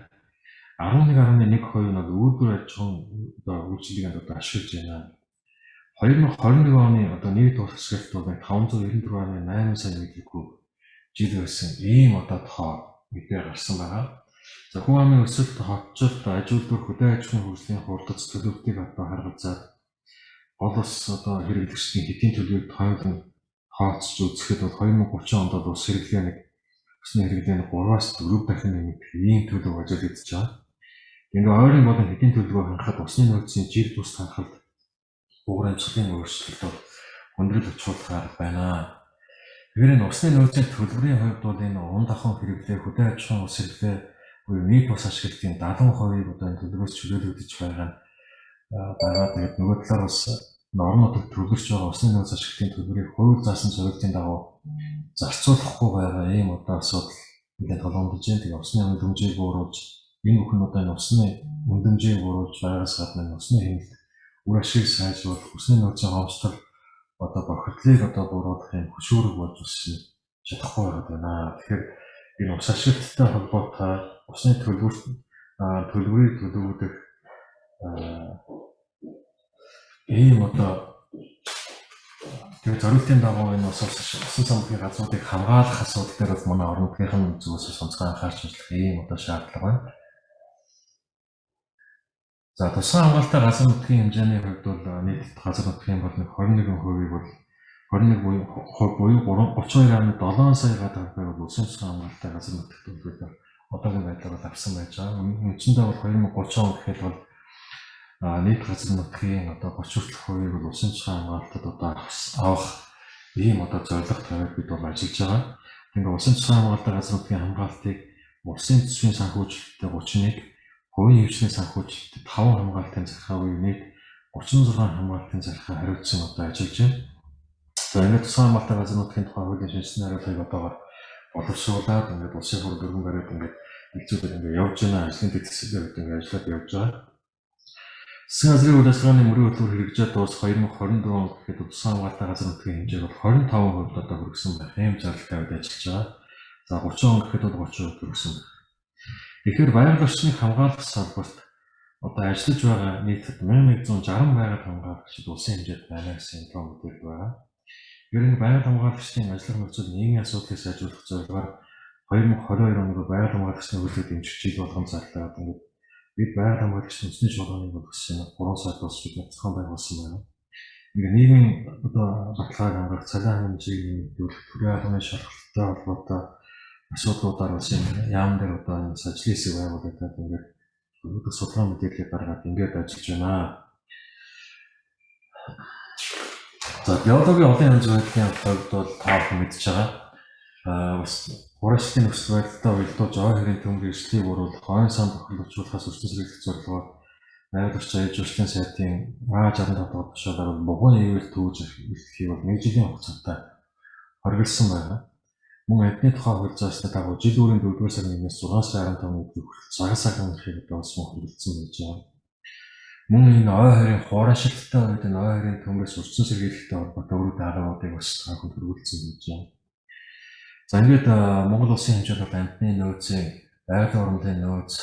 Speaker 1: 11.1% нь үйлдвэр аж ахуйн үйлчилгээнд одоо ашиглаж байна. 2021 оны одоо нийт ус ашиглалт бол 594.8 сая м3 жил байсан ийм одоо тоо мэдээ гарсан байгаа. За хүн амын өсөлт, хотчолт, аж үйлдвэр, хөдөө аж ахуйн хөгжлийн хурдац төлөвлөлтийг одоо харгалзаад гол ус одоо хэрэглэгчдийн хэдийн төлөвийг тойлон хооцож үзэхэд бол 2030 онд бол ус усны хэрэглээ нь 3-аас 4 дахин нэмэгдэх ийм төлөв ажиглагдаж байгаа. Ингээ ойрын болон хэдийн төлөвөө хангахад усны нөөцийн жир тус хангалт уур амьсгалын өөрчлөлт бол хүндрэл учруулах арга байна. Тэгэхээр энэ усны нөөцийн төлбөрийн хувьд бол энэ унд ахуйн хэрэглээ, хөдөө аж ахуйн ус хэрэглээ буюу нийт ус ашиглалтын 70% одоо энэ төлбөрөөс чөлөөлөгдөж байгаа. Тэгээд нөгөө талаар бас орон нутагт төлөвлөж байгаа усны нөөц ашиглалтын төлбөрийг хууль заасан зорилтын дагуу зарцуулахгүй байгаа ийм одоо асуудал нэлээд толгомдож байна. Тэгээд усны үнэмжийг бууруулж энэ бүхэн одоо энэ усны үнэмжийг бууруулж байгаас гадна усны хэмнэлт үр ашиг сайжруулах, усны нөөцийн хомсдол одоо бохирдлыг одоо бууруулах юм хөшүүрэг болж чадахгүй байна. Тэгэхээр энэ ус ашиглалттай холбоотой усны төлбөрийг төлөвлөдөх ийм одоо тэгээд зорилтын дагуу энэ усан самбарын газруудыг хамгаалах асуудал дээр бол манай орон нутгийн зүгээс онцгой анхаарч ажиллах ийм одоо шаардлага байна. За тусгай хамгаалалттай газар нутгийн хэмжээний хувьд бол нийт газар нутгийн бол 21% буюу 32.7 сая гадаад бол усан тусгай хамгаалалттай газар нутагт төлөвлөлт одоогийн байдлаар бол авсан байж байгаа. Үндсэндээ бол 2030 он гэхэд бол нийт газар нутгийн одоо 30% бол усан тусгай хамгаалтад одоо авах ийм одоо зорилго тавиад бид бол ажиллаж байгаа. Ингээ усан тусгай хамгаалалттай газар нутгийн хамгаалтыг улсын төсвийн санхүүжилттэй 31, хувийн хэмжээний санхүүжилттэй 5 хамгаалтын захиргаа буюу нийт 36 хамгаалтын захиргаа хариуцсан одоо ажиллаж байна. За ингээд тусгай хамгаалалттай газар нутгийн тухай хуулийн шинжилгээний хариуцлагыг одоогоор боловсруулаад ингээд улсын хур дөрвөн бариад ингээд хэлцүүдээр ингээд явж байна. Ажлын тэгсэлээр ингээд ажиллаад явж байгаа. Засгийн газрын үйл ажиллагааны мөрийн хөтөлбөр хэрэгжээд дуусах 2024 он гэхэд тусгай хамгаалалттай газар нутгийн хэмжээг бол 25% одоо хүргэсэн байх юм зарлалтай үед ажиллаж байгаа. За 30 он гэхэд бол 30% хүргэсэн байна. Тэгэхээр байгаль орчныг хамгаалах салбарт одоо ажиллаж байгаа нийтэд 1160 байгаль хамгаалагчид улсын хэмжээнд байна гэсэн тоо мэдээлэл байгаа. Тэгэхээр энэ байгаль хамгаалагчдын ажиллах нөхцөл нийгмийн асуудлыг сайжруулах зорилгоор 2022 онд байгаль хамгаалагчдын хөлөө дэмжих жил болгон зарлаад ингээд бид байгаль хамгаалагчдын үндэсний шуурганы болгосон 3 сар тус бид зохион байгуулсан байна. Ингээ нийгмийн одоо баталгааг хангах, цалин хэмжээг нэмэгдүүлэх, төрийн албаны шалгалттай холбоотой асуудлуудаар бас яам дээр одоо энэ ажлын хэсэг байгуулагдаад ингээд өнөөдөр судалгаа мэдээлэл гаргаад ингээд ажиллаж байна. За биологийн олон янз байдлын хувьд бол та бүхэн мэдж байгаа. Бас хураачдын нөхцөл байдалтай уялдуулж ой хэрийн төмгийн эрсдлийг бууруулах, ойн сан тохиолдлуулахаас ертөнц хэрэглэх зорилгоор найрал орчин аж үйлчлэлийн сайтын А65 дахь тушаалаар бугуун ивэр төвж эхлэхийг бол 1 жилийн хугацаатай хоригдсан байна. Мөн эдний тухай хууль заасны дагуу жил бүрийн 4-р сарын 1-ээс 6 сарын 15-ны хүртэл цагаас агнахыг бас хоригдсан байж байгаа. мөн энэ ой хоёрын хуурашилттай үед энэ ой хоёрын төмөөс урдсан сэргийлэлтэй холбоотой өрөө дараагуудыг бас таахан төрүүлсэн гэж байна. За ингээд Монгол улсын хэмжээнд бол амьтны нөөцийн байгалийн ургамлын нөөц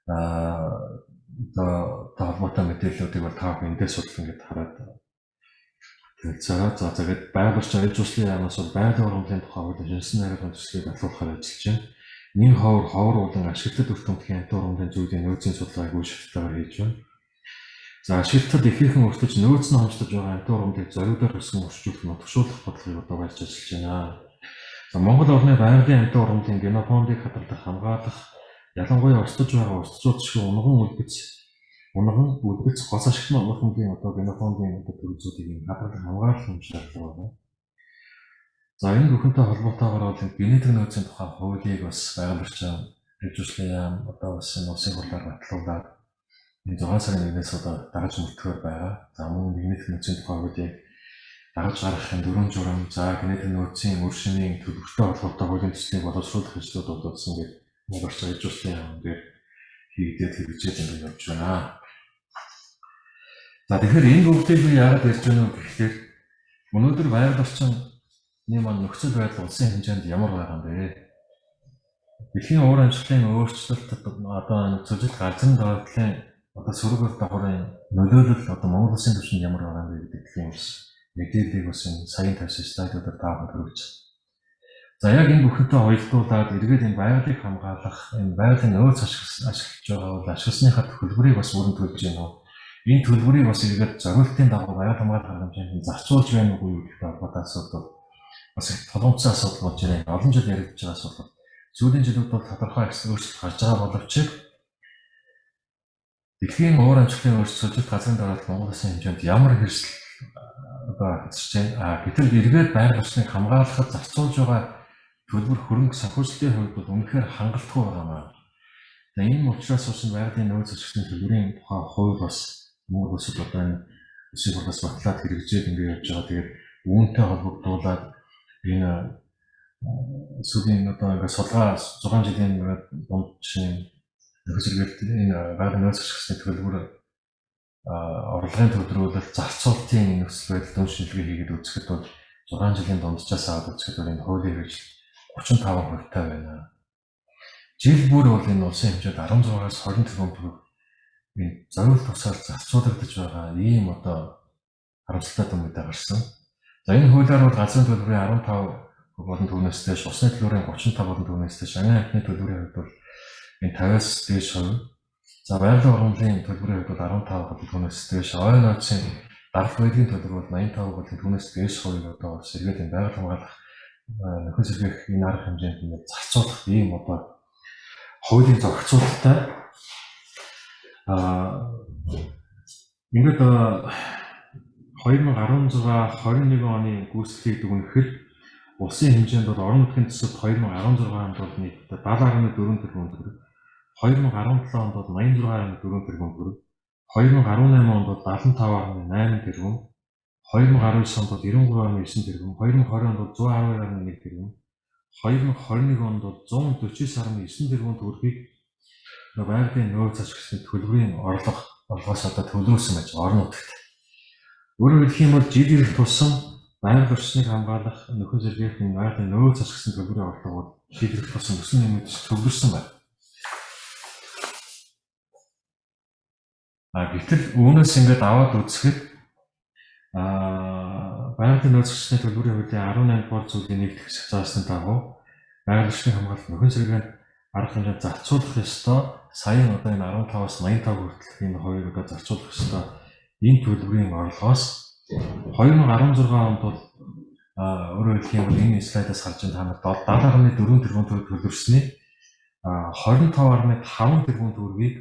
Speaker 1: одоо холбоотой мэдээллүүдийг бол тав эндээс судал ингээд хараад за тэгээд байгаль орчин аж услын яамнаас бол байгалийн ургамлын тухай хууль шинжилсэн найруулгын төслийг батлуулахаар ажиллаж байна. Нэг ховор болон ашиглалтад үр дүндхийн амьтны ургамлын зүйлийн нөөцийн судалгааг үе шаталтаагаар хийж байна. За ашиглалтад ихээхэн өртөж нөөц нь хомсдож байгаа амьтны ургамлыг зориудаар өсгөн өршүүлэх нотгшуулах бодлогыг одоо барьж ажиллаж байна. За Монгол орны байгалийн амьтны ургамлын генофондыг хадгалах, хамгаалах, ялангуяа устж байгаа устжууд шиг унган үлдэц гос ашигтны ургамлын одоо генофондын одоо төрөлцүүдийг хадгалах, хамгаалах юм шаардлага байна. За энэ бүхэнтэй холбоотойгоор бол генетик нөөцийн тухай хуулийг бас байгаль орчин аж услын яам одоо бас энэ улсын хурлаар батлуулаад энэ 6 сарын 1-ээс одоо дагаж мөрдөхөөр байгаа. За мөн генетик нөөцийн тухай хуулийг дагаж гаргахын 4 журам, за генетик нөөцийн үр шимийн төлөвлөлтөй холбоотой хуулийн төслийг боловсруулах ажлууд болоодсон гэж байгаль орчин аж услын яам дээр хийгдээд хэрэгжээд ингээд явж байна. За тэгэхээр энэ бүгдийг би яагаад ярьж байна вэ гэхээр өнөөдөр байгаль орчны маань нөхцөл байдал улсын хэмжээнд ямар байгаа юм бэ? Дэлхийн уур амьсгалын өөрчлөлт одоо зөвлөлт газрын даваатлын одоо сөрөг давхрын нөлөөлөл одоо Монгол улсын түвшинд ямар байгаа юм бэ гэдэг юм бас мэдээллийг бас энэ саяын тавьсан слайдуудаар таахад хүргэж. За яг энэ бүхэнтэй хоёрдуулаад эргээд энэ байгалыг хамгаалах, энэ байгалийн нөөц ашиглаж байгаа бол ашигласныхаа төлбөрийг бас бүрэн төлж гэнэ үү? Энэ төлбөрийг бас эргээд зориултын дагуу байгаль хамгаалах хэмжээнд зарцуулж байна уу гэдэг холбоотой асуудал бас их толгомцсон асуудал болж байна. Олон жил яригдж байгаа асуудал. Сүүлийн жилүүд бол тодорхой өөрчлөлт гарч байгаа боловч дэлхийн уур амьсгалын өөрчлөлт газрын дараалал Монгол улсын хэмжээнд ямар хэрэгсэл одоо хязгаарч байна. Гэтэл эргээд байгаль орчныг хамгаалахад зарцуулж байгаа төлбөр хөрөнгө санхүүжилтийн хувьд бол үнэхээр хангалтгүй байгаа. За энэ учраас бас байгалийн нөөц ашиглалтын төлбөрийн тухай хууль бас Монгол улсад одоо энэ улсын хурлаас батлаад хэрэгжээд ингээд явж байгаа. Тэгээд үүнтэй холбогдуулаад энэ сүүлийн одоо ингээд судалгаа 6 жилийн дунд чинь нөхцөлгөлт энэ байгалийн нөөц ашиглалтын төлбөр орлогын төвлөрүүлэлт зарцуулалтын нөхцөл байдал дүн шинжилгээ хийгээд үзэхэд бол 6 жилийн дунджаас аваад үзэхэд бол энэ хуулийн хэрэгжил 35% байна. Жил бүр бол энэ улсын хэмжээнд 16-аас 20 тэрбум төгрөг энэ зориулт тусаар зарцуулагдаж байгаа ийм одоо харамсалтай дүнмэдэ гарсан. За энэ хуулиар бол газрын төлбөрийн 15 болон түүнээс дээш, усны төлбөрийн 35 болон түүнээс дээш, ангийн амьтны төлбөрийн хувьд бол энэ 50-аас дээш хувь. За байгалийн ургамлын төлбөрийн хувьд бол 15 болон түүнээс дээш, ой нөөцийн даралт баялагын төлбөр бол 85 болон түүнээс дээш хувийг одоо сэргээд энэ байгаль хамгаалах нөхөн сэргээх энэ арга хэмжээнд ингээд зарцуулах ийм одоо хуулийн зохицуулалттай ингээд 2016-21 оны гүйцэтгэлийг дүгнэхэд улсын хэмжээнд бол орон нутгийн төсөвт 2016 онд бол нийт 70.4 тэрбум төгрөг, 2017 онд бол 86.4 тэрбум төгрөг, 2018 онд бол 75.8 тэрбум, 2019 онд бол 93.9 тэрбум, 2020 онд бол 112.1 тэрбум, 2021 онд бол 149.9 тэрбум төгрөгийг байгалийн нөөц ашиглалтын төлбөрийн орлогоос одоо төлөөсөн байж орон нутагт. Өөрөөр хэлэх юм бол жил ирэх тусам байгаль орчныг хамгаалах нөхөн сэргээх байгалийн нөөц ашиглалтын төлбөрийн орлого бол жил ирэх тусам өсөн нэмэгдэж төвлөрсөн байна. Гэтэл үүнээс ингээд аваад үзэхэд байгалийн нөөц ашиглалтын төлбөрийн хуулийн 18 дугаар зүйлийн нэгдэх хэсэг заасан дагуу байгаль орчныг хамгаалах нөхөн сэргээнд арга хэмжээнд зарцуулах ёстой. Саяын одоо энэ 15-аас 85 хүртэлх энэ хоёрыг одоо зарцуулах ёстой. Энэ төлбөрийн орлогоос 2016 онд бол өөрөөр хэлэх юм бол энэ слайдаас харж байгаа та 70.4 тэрбум төгрөг төлөвлөсний 25.5 тэрбум төгрөгийг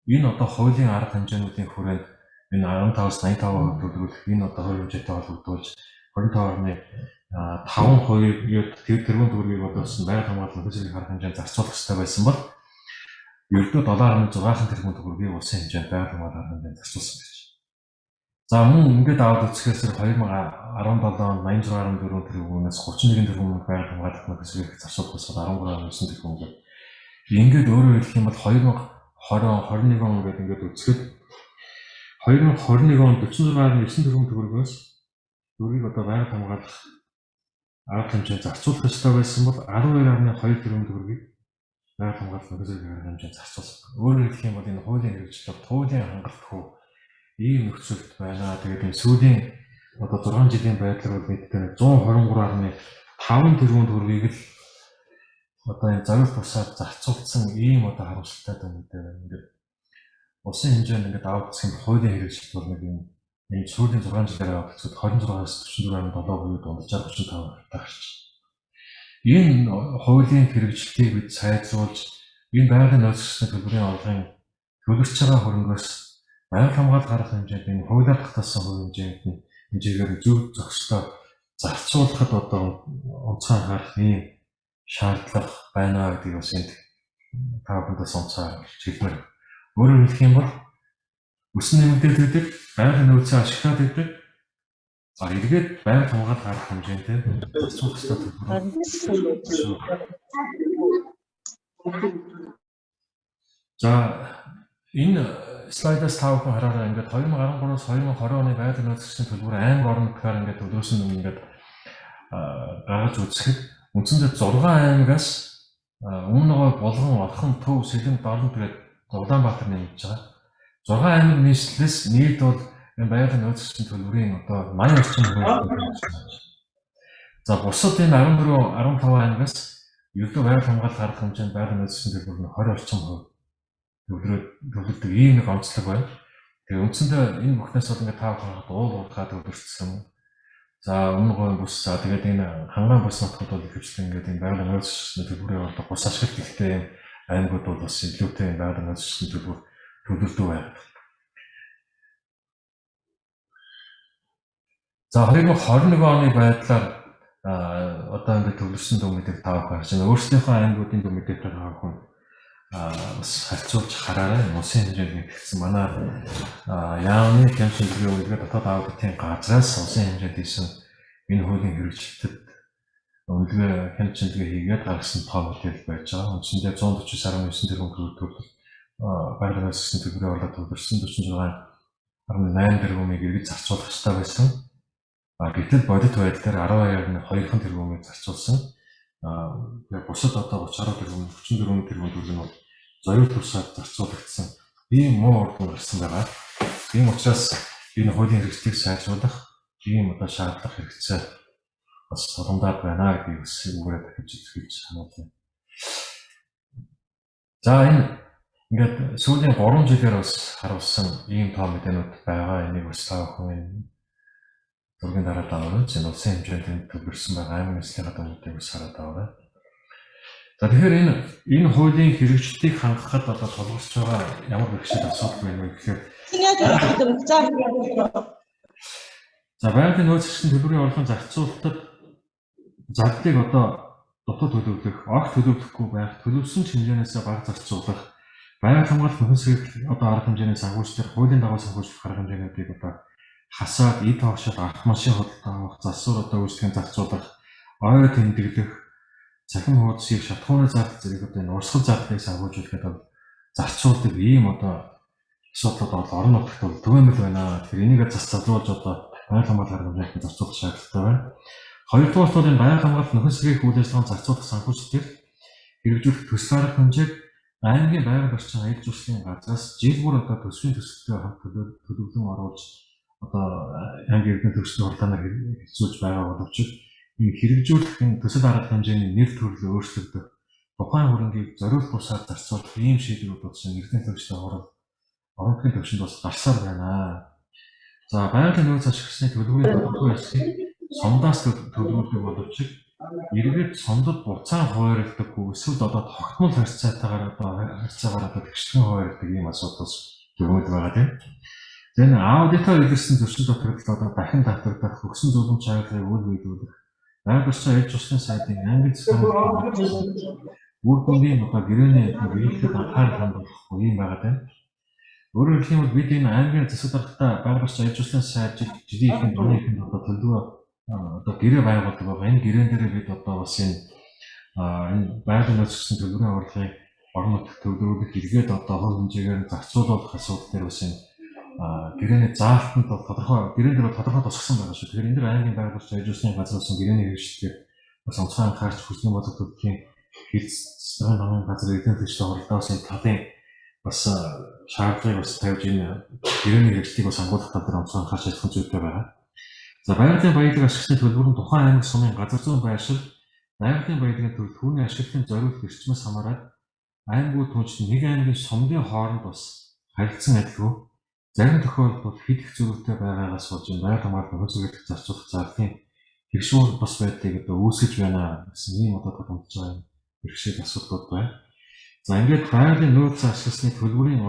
Speaker 1: энэ одоо хуулийн арга хэмжээнүүдийн хүрээнд энэ 15-аас 85% төлөвлөх энэ одоо хууль хэмжээтэй холбогдуулж 25.5% тэрбум төгрөгийг бодсон байгаль хамгааллын нөхцөлийн арга хэмжээнд зарцуулах ёстой байсан бол ердөө 7.6 тэрбум төгрөгийг улсын хэмжээнд байгаль хамгааллын арга хэмжээнд зарцуулсан гэж. За мөн ингээд аваад үзэхээс 2017 онд 86.4 тэрбумээс 31 тэрбум байгаль хамгааллын нөхцөлийг зарцуулах болсон 13.9 тэрбум гэдэг. Ингээд өөрөөр хэлэх юм бол 2020 21 он гэдэг ингээд үзэхэд 2021 онд 46.9 тэрбум төгрөгөөс төгрөгийг одоо байгаль хамгаалах арга хэмжээнд зарцуулах ёстой байсан бол 12.2 тэрбум төгрөгийг байгаль хамгаалах нөхцөл байдлын хэмжээнд зарцуулсан. Өөрөөр хэлэх юм бол энэ хуулийн хэрэгжил хуулийн хангалтгүй ийм нөхцөлд байна. Тэгээд энэ сүүлийн одоо 6 жилийн байдлаар бол мэдээ 123.5 тэрбум төгрөгийг л одоо энэ зориулт тусаад зарцуулсан ийм одоо харамсалтай мэдээ байна. Ингээд улсын хэмжээнд ингээд авагдсан хуулийн хэрэгжилт бол нэг юм энэ сүүлийн 6 жилээр авагдсан 26-аас 44.7% дунджаар 35% гарч. Энэ хуулийн хэрэгжилтийг бид сайжруулж энэ байгалийн нөөцлөсний төлбөрийн орлогын төлөвлөж байгаа хөрөнгөөс байгаль хамгаалалт гарах хэмжээнд энэ хуулиар тогтоосон хэмжээгээр зөв зохистой зарцуулахад одоо онцгой анхаарах ийм шаардлага байна гэдгийг бас энд та бүхэндээ онцгой хэлмээр. Өөрөөр хэлэх юм бол өсөн нэмэгдээд байдаг, байгалийн нөөцөө ашиглаад байдаг. За эргээд байгаль хамгаалалт гарах хэмжээтэй зарцуулах ёстой төлбөр. За энэ слайдаас та бүхэн хараарай. Ингээд 2013-аас 2020 оны байгалийн нөөцлөсний төлбөр аймаг орон нутгаар ингээд төлөөсөн юм ингээд гаргаж үзэхэд үндсэндээ 6 аймагаас өмнөгөө Булган, Орхон, Төв, Сэлэн, Дорн тэгээд Улаанбаатар нэмж байгаа. 6 аймаг нийслэлээс нийт бол энэ байгалийн нөөцлөсний төлбөрийн одоо 80 орчим хувийг. За бусад энэ 14, 15 аймагаас ердөө байгаль хамгаалалт гарах хэмжээнд байгалийн нөөцлөсний төлбөр нь 20 орчим хувь төвлөрдөг ийм нэг онцлог байна. Тэгээ үндсэндээ энэ бүхнээс бол ингээд та бүхэн уулуурхаа төвлөрсөн. За өмнөгөө бус тэгээд энэ хангаан бус нутгууд бол ихэвчлэн ингээд энэ байгалийн нөөцлөсний төлбөрийн орлого бус ашиглалт ихтэй юм аймагуд бол бас илүүтэй энэ байгалийн нөөцлөсний төлбөр төвлөрдөг байна. За 2021 оны байдлаар одоо ингээд төвлөрсөн дүн мэдээг та бүхэн харж байна. Өөрсдийнхөө аймагуудын дүн мэдээг та бүхэн бас харьцуулж хараарай. Улсын хэмжээнд нэгтгэсэн манай яамны хэмжээний үйлдвэр дотоод аудитын газраас улсын хэмжээнд хийсэн энэ хуулийн хэрэгжилтэд үйлдвэр хэмжээндээ хийгээд гаргасан тоо мэдээлэл байж байгаа. Үндсэндээ 149.9 тэрбум төгрөг байгалийн нөөцлөсний төлбөрийн орлого төвлөрсөн 46.8 тэрбумыг эргэж зарцуулах ёстой байсан. Гэтэл бодит байдлаар 12.2 тэрбумыг зарцуулсан. Бусад одоо 30 тэрбум, 44 тэрбум төгрөг нь зориулт тусаад зарцуулагдсан ийм муу үр дүн гарсан байгаа. Тийм учраас энэ хуулийн хэрэгцээг сайжруулах ийм одоо шаардлага хэрэгцээ бас тулгамдаад байна гэдгийг бас үүрээ дахиж хэлж сануулъя. За энэ ингээд сүүлийн 3 жилээр бас харуулсан ийм тоо мэдээнүүд байгаа. Энийг бас та бүхэн түргийн дараа даваад энэ улсын хэмжээнд төвлөрсөн байгаа аймаг нийслэлийн гадууруудыг бас хараад аваарай. За тэгэхээр энэ хуулийн хэрэгжилтийг хангахад одоо тулгарч байгаа ямар бэрхшээл асуудал байна вэ гэхээр за байгалийн нөөцлөсний төлбөрийн орлогын зарцуулалтад зардлыг одоо дотоод төлөвлөх, огт төлөвлөхгүй байх, төлөвлөсөн хэмжээнээс бага зарцуулах, байгаль хамгаалалт нөхцөлийг одоо арга хэмжээнээс агуулж хуулийн дагуу санхүүжих арга хэмжээнүүдийг одоо хасаад эд хогшил арга машин худалдаа авах, засвар одоо үйлчлэгийн зарцуулах, ойр тэмдэглэх, цахим хуудсыг шатхууны зардал зэрэг одоо энэ урсгал зардлыг санхүүжүүлэхэд бол зарцуулдаг ийм одоо асуудлууд бол орон нутагт бол түгээмэл байна. Тэгэхээр энийг залруулж одоо байгаль хамгаалалт арга хэмжээнд зарцуулах шаардлагатай байна. Хоёрдугаар нь байгаль хамгаалалт нөхцөлийг үйл ажиллагаанд зарцуулах санхүүжилтээр хэрэгжүүлэх төсөл арга хэмжээг аймгийн байгаль орчин аяд зуршлын газраас жил бүр одоо төсвийн төсөлтөд хамт төлөвлөн оруулж одоо аймгийн эрдэнэ төвчний хурлаанаар хэрэгжүүлж байгаа боловч энэ хэрэгжүүлэх энэ төсөл арга хэмжээний нэр төрлөө өөрчлөгдөх, тухайн хөрөнгийг зориулт бусаар зарцуулах ийм шийдвэрүүд болсон эрдэнэ төвчний хурал орон нутгийн төвчөнд бас гарсаар байна. За байгалийн нөөц ашигласны төлбөрийн тодорхой ажлыг сондоос төлөвлөдөг боловч эргээд сондод буцаан хуваарлагдаггүй эсвэл одоо тогтмол харьцаатайгаар одоо тэгшлэн хуваарлагддаг ийм асуудал төрөмөл байгаа тийм. Энэ аудитор илэрсэн зөрчил доторлолт одоо дахин татвардах, өгсөн зөвлөмж чаглалыг үйл биелүүлэх, байгаль орчин аяд зуршлын сайдын англи захиалгын үр дүнгийн одоо гэрээний биелэлд анхаарал хандуулах юм байгаа тийм. Өөрөөр хэлэх юм бол бид энэ аймгийн засаг даргатай байгаль орчин аяд зуршлын сайд жилийн эхэнд оны эхэнд одоо төлөвлөгөө одоо гэрээ байгуулдаг байгаа. Энэ гэрээн дээр бид одоо бас энэ байгалийн нөөцлөсний төлбөрийн орлогын орон нутагт төвлөрүүлэх эргээд одоо хувь хэмжээгээр зарцуулах асуудал дээр бас энэ гэрээний заалтанд бол тодорхой гэрээн дээр тодорхой тусгсан байгаа шүү. Тэгэхээр энэ дэр аймгийн байгууллагч аж ахуйн газраас гэрээний хэрэгжилтээр бас онцгой анхаарч хүсний бодлого төрлийн хэрэгцээний намын газар эдийн засгийн хоролдоос энэ талын бас шаардлагыг бас тавьж энэ гэрээний хэрэгжилтийг бас хангуулах тал дээр онцгой анхаарч ажиллах зүйтэй байгаа. За байгалийн баялаг ашиглалтын төлбөр нь тухайн аймаг сумын газар зүйн байршил, байгалийн баялагын төлөв түүний ашиглалтын зорилт эрчмээс хамаарат аймагуд түншлэн нэг аймгийн сумын хооронд бас харилцан адилгүй зарим тохиолдолд хэд их зөрүүтэй байгаагаас болж байгаль хамгаалалтын хөлсөөлөлт зарцуулах зарлалын хэрэгшүүр бас байдлыг үүсгэж байна гэсэн ийм тодорхойлж байгаа хэрэгшээл асуудлууд байна. За ингээд байгалийн нөөц ашигласны төлбөрийн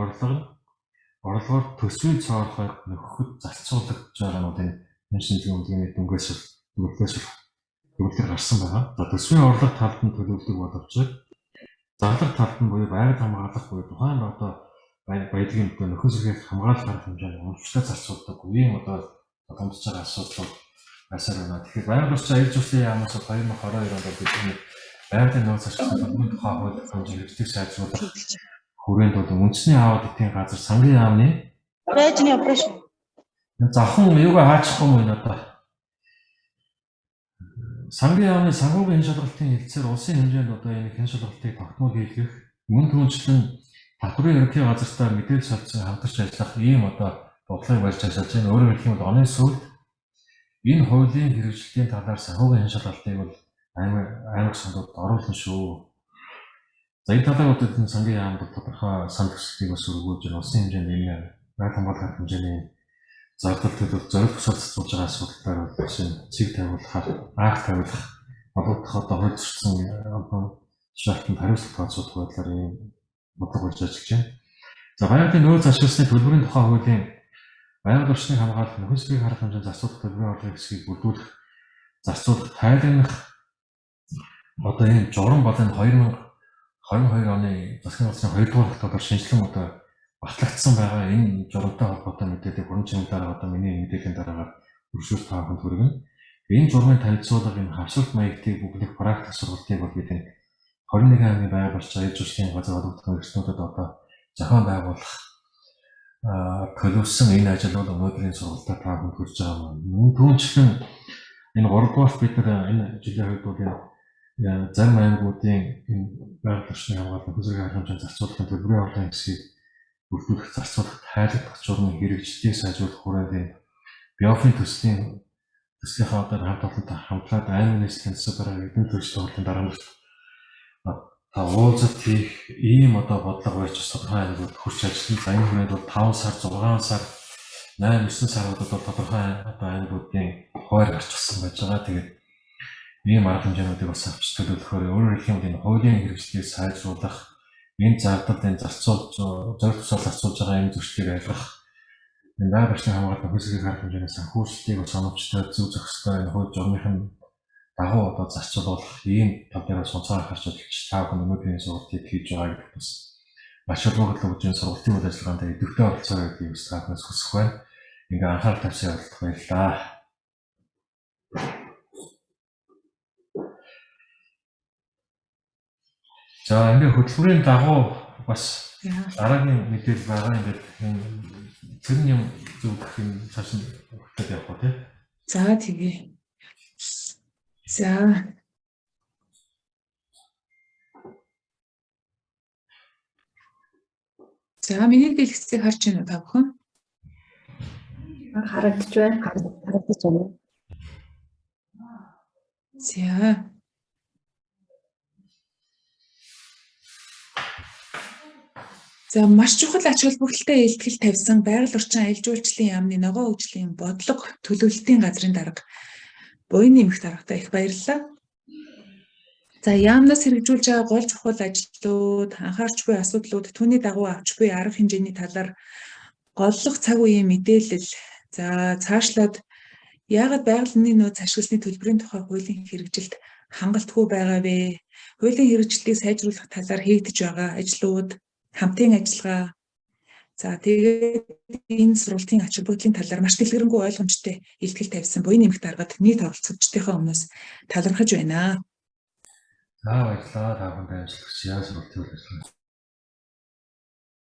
Speaker 1: орлогоор төсвийн цоорхойг нөхөхөд зарцуулагдж байгаануудын шинжилгээ үнэлгээний дүгнэлтээр гарсан байгаа. За төсвийн орлого талд нь төлөвлөдөг боловч зарлах талд нь буюу байгаль хамгаалах буюу тухайн баялагын нөхөн сэргээх хамгаалах арга хэмжээнд уншилтаа зарцуулдаг үеийн томдож байгаа асуудал байсаар байна. Тэгэхээр байгаль орчин аял жуулчлалын яамаас 2022 онд бидний байгалийн нөөц ашиглалтын төлбөрийн тухай хууль хэрэгжлийг сайжруулах хүрээнд бол үндэсний аауд эдийн газар сангийн яамны
Speaker 2: Режний операшн.
Speaker 1: Завхан юугаа хаачихгүй юм энэ одоо. Сангийн яамны санхүүгийн хэн шалгалтын хэлцээр улсын хэмжээнд одоо энэ хэн шалгалтыг тогтмол хийх мөн түнчлэн татврын ерөнхий газартаа мэдээлэл солилцсон хамтарч ажиллах ийм бодлогыг барьж ажиллаж байна. Өөрөөр хэлэх юм бол оны сүүлд энэ хуулийн хэрэгжилтийн талаар санхүүгийн хэн шалгалтыг бол аймаг сонгоод оруулна шүү. За энэ талаар одоо сангийн яамд тодорхой сан төслийг бас өргөөж улсын хэмжээнд энэ байгаль хамгаалах хэмжээний зардал төлөв зорилт бусад цуцуулж байгаа асуудлаар бол цэг тавиулах, анх тавиулах, бодогдох одоо хууль зөрчсөн шаардлаганд хариуцлага тооцоолох байдлаар ийм бодлого барьж ажиллаж байна. За байгалийн нөөц ашигласны төлбөрийн тухай хуулийн байгаль орчныг хамгаалах нөхөн сэргээх арга хэмжээнд зарцуулах төлбөрийн орлогын хэсгийг бүрдүүлэх, зарцуулах, тайлгнах одоо энэ журам бол энэ 2022 оны засгийн газрын 2 дугаар хөлтөөр шинжилэн батлагдсан байгаа энэ журамтай холбоотой мэдээлэл хүрэн чимээ дараа миний мэдээллийн дараагаар өршөөлт тааханд хүргэн. Энэ журмын танилцуулга энэ хавсалт маягтыг бүглэх практик сургалтыг бол бид 21 аймгийн байгаль орчин аял жуулчлалын газар холбогдсон эрхлэлүүдэд зохион байгуулах төлөвлөсөн энэ ажил бол өнөөдрийн сургалтад тааханд хүрж байгаа юм. Мөн түүнчлэн энэ 3 дугаарт бид энэ жилийн хувьд бол зарим аймагуудын энэ байгаль орчны хамгаалалтын хүсрэг арга хэмжээнд зарцуулахын төлбөрийн орлогын хэсгийг бүрдүүлэх, зарцуулах, тайлбарлах журмын хэрэгжилтийг сайжруулах хүрээнд биофийн төслийнхаа хамт олонтой хамтлаад аймаг нийслэлийн засаг дарга эдийн засгийн хурлын дараамжт уулзалт хийх ийм бодлого барьж тодорхой аймагууд хурц ажиллана. За энэ хүрээнд бол 5 сар, 6 сар, 8, 9 саруудад бол тодорхой аймагуудын хууль гарч ирсэн байж байгаа. Тэгээд ийм арга хэмжээнүүдийг бас авч төлөвлөхөөр өөрөөр хэлэх юм бол энэ хуулийн хэрэгжлийг сайжруулах, энэ зардал энэ зорилт тусаар зарцуулж байгаа энэ зөрчлийг айлгах, энэ байгаль орчны хамгаалалтын хөлсөгийн арга хэмжээний санхүүжилтийг оновчтой зөв зохистой энэ хууль журмын дагуу зарцуулах ийм тал дээр онцгой анхаарч ажиллаж та бүхэн өнөөдрийн сургалтыг хийж байгаа гэдэгт бас маш илүүгэл өгж энэ сургалтын үйл ажиллагаанд идэвхтэй оролцоорой гэдгийг бас таахнаас хүсэх байна. Ингээ анхаарал тавьсан явдалд баярлалаа. За ингээ хөтөлбөрийн дагуу бас дараагийн мэдээлэл байгаа. Ингээд цэрэн юм зөвлөх юм цааш нь хөтлөд явах тий.
Speaker 2: За тэгээ. За миний дэлгэцийг харж байна уу та бүхэн?
Speaker 3: Харагдаж байна.
Speaker 2: За. За маш чухал ач холбогдолтой илтгэл тавьсан байгаль орчин аял жуулчлалын яамны ногоон хөгжлийн бодлого төлөвлөлтийн газрын дарга буйны эмх даргатай их баярлалаа. За яамнаас хэрэгжүүлж байгаа гол чухал ажлууд, анхаарч буй асуудлууд, түүний дагуу авч буй арга хэмжээний талаар голлох цаг үеийн мэдээлэл. За цаашлаад яагаад байгалийн нөөц ашигласны төлбөрийн тухай хуулийн хэрэгжилт хангалтгүй байгаа вэ? Хуулийн хэрэгжилтийг сайжруулах талаар хийгдэж байгаа ажлууд, хамтын ажиллагаа. За тэгээд энэ сургалтын ач холбогдлын талаар маш дэлгэрэнгүй ойлгомжтой илтгэл тавьсан буйны эмх даргад нийт оролцогчдынхаа өмнөөс талархаж байна.
Speaker 1: За баярлалаа. Та бүхэнд ажил хүсье. Сургалтын үйл ажиллагаа